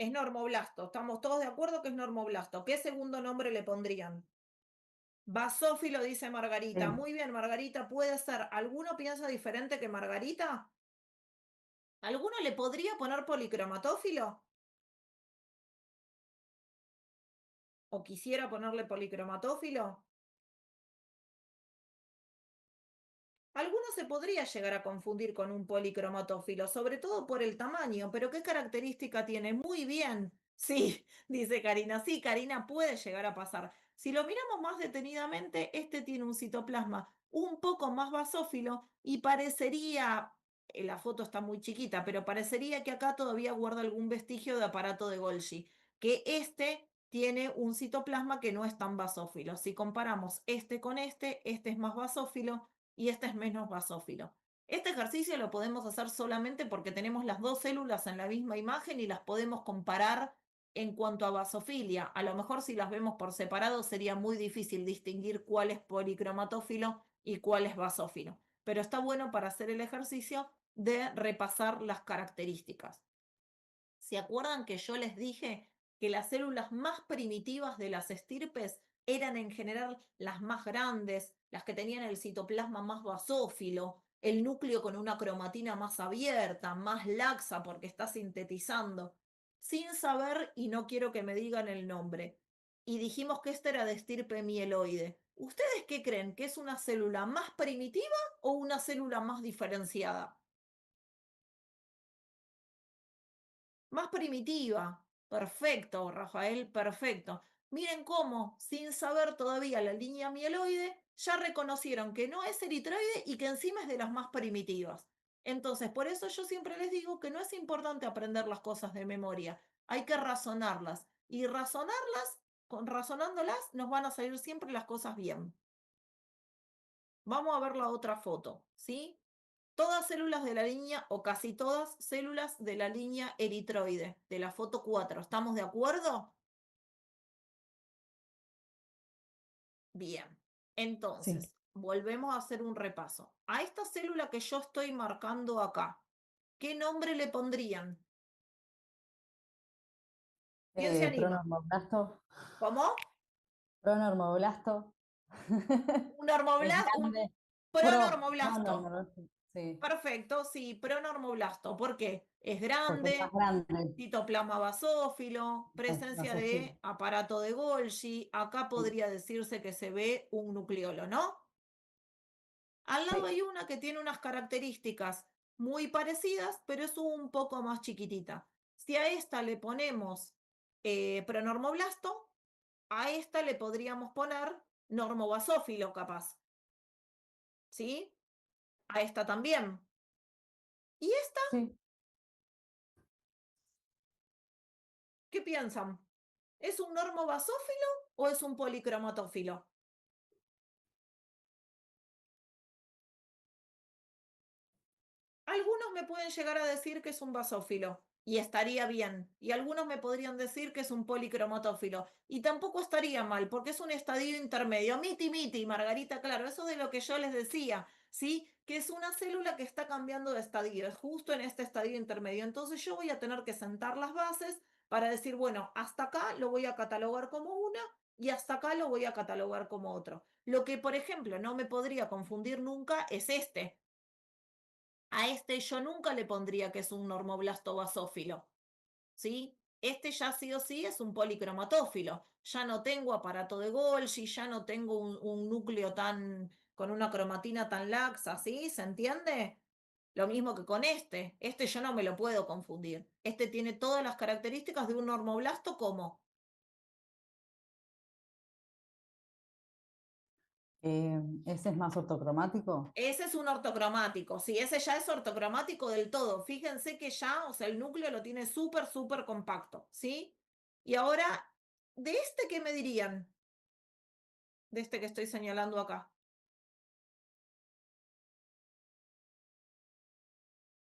Es normoblasto. ¿Estamos todos de acuerdo que es normoblasto? ¿Qué segundo nombre le pondrían? Basófilo, dice Margarita. Sí. Muy bien, Margarita, puede ser. ¿Alguno piensa diferente que Margarita? ¿Alguno le podría poner policromatófilo? ¿O quisiera ponerle policromatófilo? Alguno se podría llegar a confundir con un policromatófilo, sobre todo por el tamaño, pero ¿qué característica tiene? Muy bien. Sí, dice Karina. Sí, Karina, puede llegar a pasar. Si lo miramos más detenidamente, este tiene un citoplasma un poco más basófilo y parecería, la foto está muy chiquita, pero parecería que acá todavía guarda algún vestigio de aparato de Golgi, que este tiene un citoplasma que no es tan basófilo. Si comparamos este con este es más basófilo y este es menos basófilo. Este ejercicio lo podemos hacer solamente porque tenemos las dos células en la misma imagen y las podemos comparar en cuanto a basofilia. A lo mejor si las vemos por separado sería muy difícil distinguir cuál es policromatófilo y cuál es basófilo. Pero está bueno para hacer el ejercicio de repasar las características. ¿Se acuerdan que yo les dije que las células más primitivas de las estirpes eran en general las más grandes, las que tenían el citoplasma más basófilo, el núcleo con una cromatina más abierta, más laxa porque está sintetizando? Sin saber, y no quiero que me digan el nombre. Y dijimos que esta era de estirpe mieloide. ¿Ustedes qué creen? ¿Que es una célula más primitiva o una célula más diferenciada? Más primitiva. Perfecto, Rafael, perfecto. Miren cómo, sin saber todavía la línea mieloide, ya reconocieron que no es eritroide y que encima es de las más primitivas. Entonces, por eso yo siempre les digo que no es importante aprender las cosas de memoria, hay que razonarlas. Y razonarlas, razonándolas, nos van a salir siempre las cosas bien. Vamos a ver la otra foto, ¿sí? Todas células de la línea, o casi todas células de la línea eritroide, de la foto 4. ¿Estamos de acuerdo? Bien. Sí. Entonces, volvemos a hacer un repaso. A esta célula que yo estoy marcando acá, ¿qué nombre le pondrían? ¿Quién se anima? Pronormoblasto. ¿Cómo? Pronormoblasto. Un Es normoblasto, un grande. pronormoblasto. Pronormoblasto. Sí. Perfecto, sí, pronormoblasto. ¿Por qué? Es Porque es más grande, grande. citoplasma basófilo, Es presencia basófilo. de aparato de Golgi. Acá Sí. podría decirse que se ve un nucleolo, ¿no? Al lado Sí. hay una que tiene unas características muy parecidas, pero es un poco más chiquitita. Si a esta le ponemos pronormoblasto, a esta le podríamos poner normobasófilo capaz, ¿sí? A esta también. ¿Y esta Sí. qué piensan? ¿Es un normobasófilo o es un policromatófilo? Algunos me pueden llegar a decir que es un basófilo y estaría bien. Y algunos me podrían decir que es un policromatófilo y tampoco estaría mal porque es un estadio intermedio. Miti, miti, Margarita, claro, eso de lo que yo les decía, ¿sí? Que es una célula que está cambiando de estadio, es justo en este estadio intermedio. Entonces yo voy a tener que sentar las bases para decir, bueno, hasta acá lo voy a catalogar como una y hasta acá lo voy a catalogar como otro. Lo que, por ejemplo, no me podría confundir nunca es este. A este yo nunca le pondría que es un normoblasto basófilo, ¿sí? Este ya sí o sí es un policromatófilo. Ya no tengo aparato de Golgi, ya no tengo un núcleo tan con una cromatina tan laxa, ¿sí? ¿Se entiende? Lo mismo que con este. Este yo no me lo puedo confundir. Este tiene todas las características de un normoblasto como Ese es más ortocromático. ese es un ortocromático, sí, ese ya es ortocromático del todo. Fíjense que ya, o sea, el núcleo lo tiene súper, súper compacto, ¿sí? Y ahora, ¿de este qué me dirían? De este que estoy señalando acá.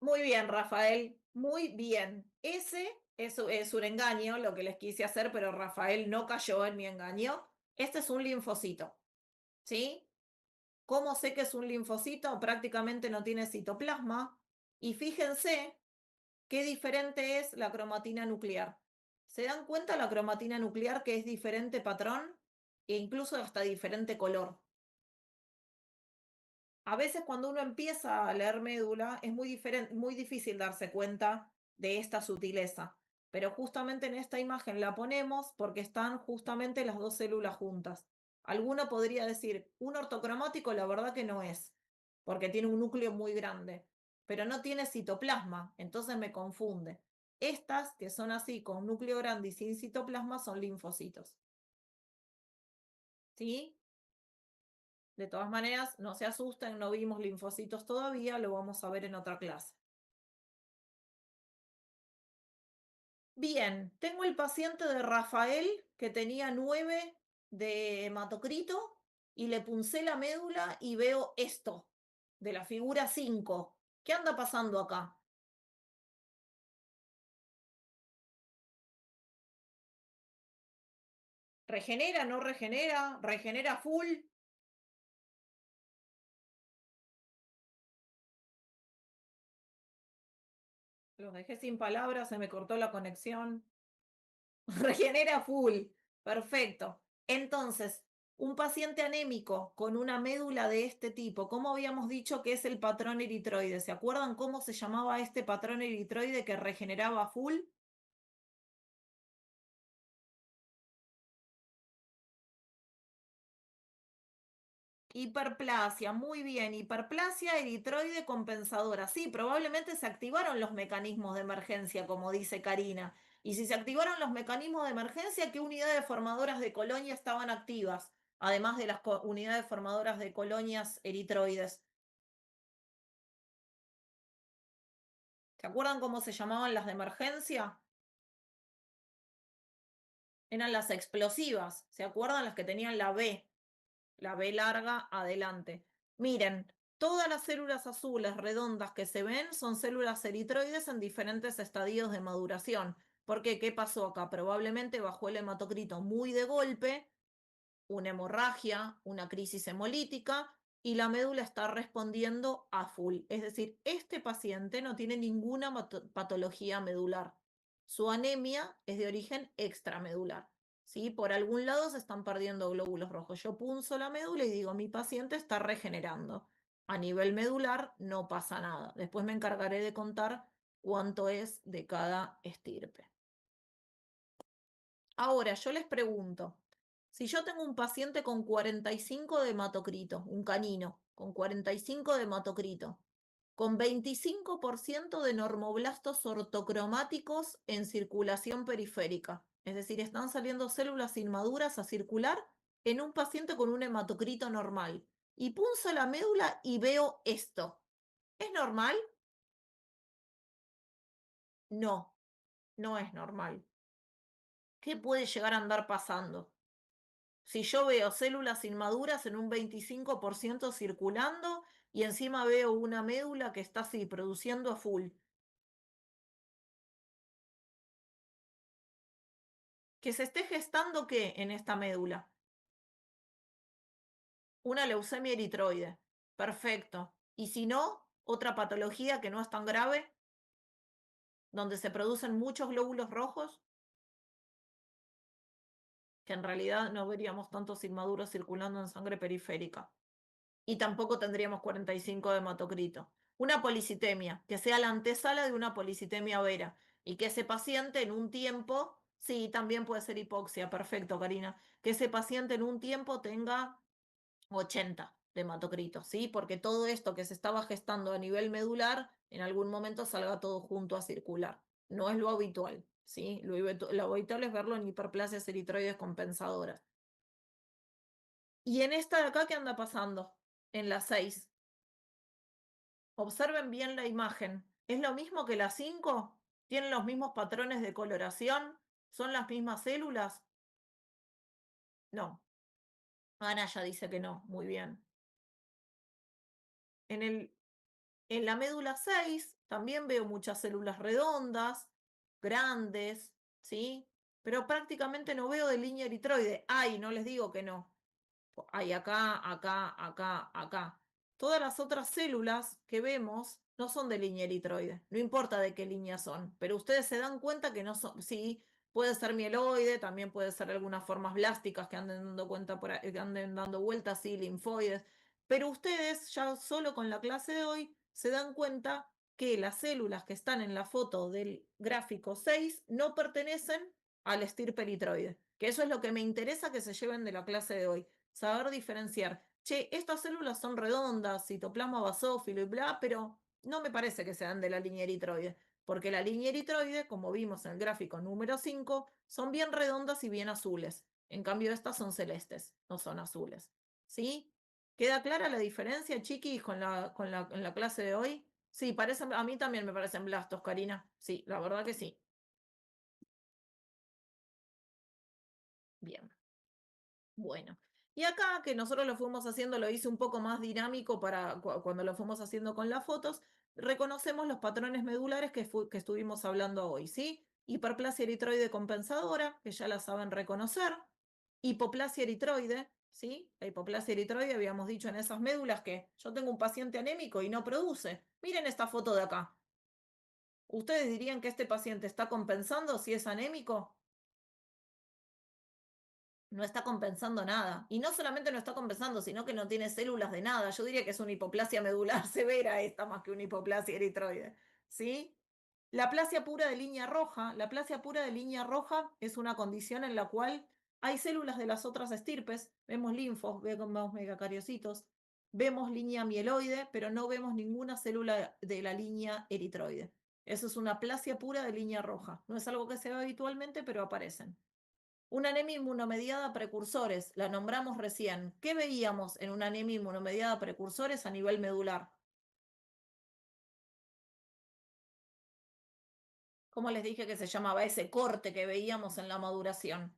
Muy bien, Rafael, muy bien. Ese es un engaño, lo que les quise hacer, pero Rafael no cayó en mi engaño. Este es un linfocito, ¿sí? ¿Cómo sé que es un linfocito? Prácticamente no tiene citoplasma. Y fíjense qué diferente es la cromatina nuclear. ¿Se dan cuenta la cromatina nuclear que es diferente patrón e incluso hasta diferente color? A veces cuando uno empieza a leer médula es muy difícil darse cuenta de esta sutileza, pero justamente en esta imagen la ponemos porque están justamente las dos células juntas. Alguno podría decir, un ortocromático la verdad que no es, porque tiene un núcleo muy grande, pero no tiene citoplasma, entonces me confunde. Estas, que son así, con núcleo grande y sin citoplasma, son linfocitos. ¿Sí? De todas maneras, no se asusten, no vimos linfocitos todavía, lo vamos a ver en otra clase. Bien, tengo el paciente de Rafael que tenía 9 de hematocrito y le puncé la médula y veo esto, de la figura 5. ¿Qué anda pasando acá? ¿Regenera, no regenera? ¿Regenera full? Los dejé sin palabras, se me cortó la conexión. Regenera full. Perfecto. Entonces, un paciente anémico con una médula de este tipo, ¿cómo habíamos dicho que es el patrón eritroide? ¿Se acuerdan cómo se llamaba este patrón eritroide que regeneraba full? Hiperplasia, muy bien, hiperplasia eritroide compensadora. Sí, probablemente se activaron los mecanismos de emergencia, como dice Karina. Y si se activaron los mecanismos de emergencia, ¿qué unidades formadoras de colonia estaban activas? Además de las unidades formadoras de colonias eritroides. ¿Se acuerdan cómo se llamaban las de emergencia? Eran las explosivas. ¿Se acuerdan las que tenían la B larga adelante? Miren, todas las células azules redondas que se ven son células eritroides en diferentes estadios de maduración. ¿Por qué? ¿Qué pasó acá? Probablemente bajó el hematocrito muy de golpe, una hemorragia, una crisis hemolítica y la médula está respondiendo a full. Es decir, este paciente no tiene ninguna patología medular. Su anemia es de origen extramedular. ¿Sí? Por algún lado se están perdiendo glóbulos rojos. Yo punzo la médula y digo, mi paciente está regenerando. A nivel medular no pasa nada. Después me encargaré de contar cuánto es de cada estirpe. Ahora, yo les pregunto, si yo tengo un paciente con 45 de hematocrito, un canino, con 45 de hematocrito, con 25% de normoblastos ortocromáticos en circulación periférica, es decir, están saliendo células inmaduras a circular en un paciente con un hematocrito normal, y punzo la médula y veo esto. ¿Es normal? No, no es normal. ¿Qué puede llegar a andar pasando? Si yo veo células inmaduras en un 25% circulando y encima veo una médula que está así, produciendo a full. ¿Que se esté gestando qué en esta médula? Una leucemia eritroide. Perfecto. Y si no, otra patología que no es tan grave, donde se producen muchos glóbulos rojos, que en realidad no veríamos tantos inmaduros circulando en sangre periférica. Y tampoco tendríamos 45 de hematocrito. Una policitemia, que sea la antesala de una policitemia vera y que ese paciente en un tiempo, sí, también puede ser hipoxia, perfecto, Karina, que ese paciente en un tiempo tenga 80 de hematocrito, ¿sí? Porque todo esto que se estaba gestando a nivel medular, en algún momento salga todo junto a circular. No es lo habitual, ¿sí? Lo habitual es verlo en hiperplasias eritroides compensadoras. Y en esta de acá, ¿qué anda pasando? En la 6. Observen bien la imagen. ¿Es lo mismo que la 5? ¿Tienen los mismos patrones de coloración? ¿Son las mismas células? No. Ana ya dice que no. Muy bien. En, en la médula 6 también veo muchas células redondas, grandes, ¿sí? Pero prácticamente no veo de línea eritroide. Ay, no les digo que no. Hay acá, acá, acá, acá. Todas las otras células que vemos no son de línea eritroide. No importa de qué línea son, pero ustedes se dan cuenta que no son, sí, Puede ser mieloide, también puede ser algunas formas blásticas que anden dando cuenta que anden dando vueltas, sí, linfoides. Pero ustedes ya solo con la clase de hoy se dan cuenta que las células que están en la foto del gráfico 6 no pertenecen al estirpe eritroide, que eso es lo que me interesa que se lleven de la clase de hoy, saber diferenciar. Che, estas células son redondas, citoplasma basófilo y bla, pero no me parece que sean de la línea eritroide porque la línea eritroide, como vimos en el gráfico número 5, son bien redondas y bien azules. En cambio, estas son celestes, no son azules. ¿Sí? ¿Queda clara la diferencia, chiquis, en la clase de hoy? Sí, parecen, a mí también me parecen blastos, Karina. Sí, la verdad que sí. Bien. Bueno, y acá que nosotros lo fuimos haciendo, lo hice un poco más dinámico para cuando lo fuimos haciendo con las fotos, reconocemos los patrones medulares que estuvimos hablando hoy, ¿sí? Hiperplasia eritroide compensadora, que ya la saben reconocer, hipoplasia eritroide, ¿sí? La hipoplasia eritroide habíamos dicho en esas médulas que yo tengo un paciente anémico y no produce. Miren esta foto de acá. ¿Ustedes dirían que este paciente está compensando si es anémico? No está compensando nada. Y no solamente no está compensando, sino que no tiene células de nada. Yo diría que es una hipoplasia medular severa esta más que una hipoplasia eritroide. ¿Sí? La plasia pura de línea roja, la plasia pura de línea roja es una condición en la cual hay células de las otras estirpes, vemos linfos, vemos megacariocitos, vemos línea mieloide, pero no vemos ninguna célula de la línea eritroide. Eso es una plasia pura de línea roja. No es algo que se ve habitualmente, pero aparecen. Una anemia inmunomediada precursores, la nombramos recién. ¿Qué veíamos en una anemia inmunomediada precursores a nivel medular? ¿Cómo les dije que se llamaba ese corte que veíamos en la maduración?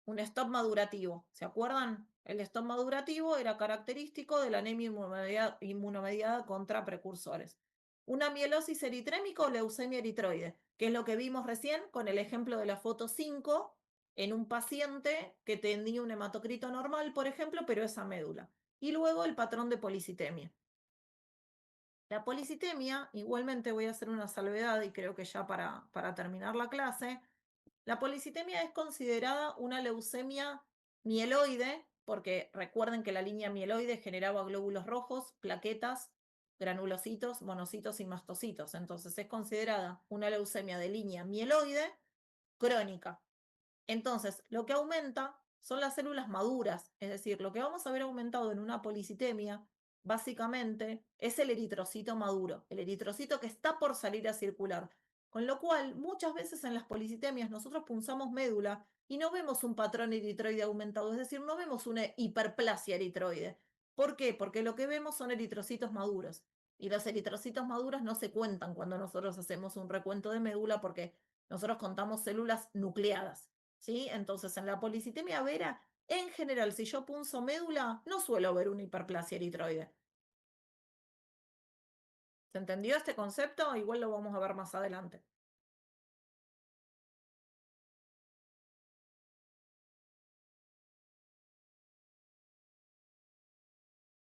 Un stop madurativo. ¿Se acuerdan? El stop madurativo era característico de la anemia inmunomediada contra precursores. Una mielosis eritrémica o leucemia eritroide, que es lo que vimos recién con el ejemplo de la foto 5 en un paciente que tenía un hematocrito normal, por ejemplo, pero esa médula. Y luego el patrón de policitemia. La policitemia, igualmente voy a hacer una salvedad y creo que ya para terminar la clase, la policitemia es considerada una leucemia mieloide, porque recuerden que la línea mieloide generaba glóbulos rojos, plaquetas, granulocitos, monocitos y mastocitos. Entonces es considerada una leucemia de línea mieloide crónica. Entonces, lo que aumenta son las células maduras, es decir, lo que vamos a ver aumentado en una policitemia, básicamente, es el eritrocito maduro, el eritrocito que está por salir a circular. Con lo cual, muchas veces en las policitemias nosotros punzamos médula y no vemos un patrón eritroide aumentado, es decir, no vemos una hiperplasia eritroide. ¿Por qué? Porque lo que vemos son eritrocitos maduros. Y los eritrocitos maduros no se cuentan cuando nosotros hacemos un recuento de médula porque nosotros contamos células nucleadas. ¿Sí? Entonces, en la policitemia vera, en general, si yo punzo médula, no suelo ver una hiperplasia eritroide. ¿Se entendió este concepto? Igual lo vamos a ver más adelante.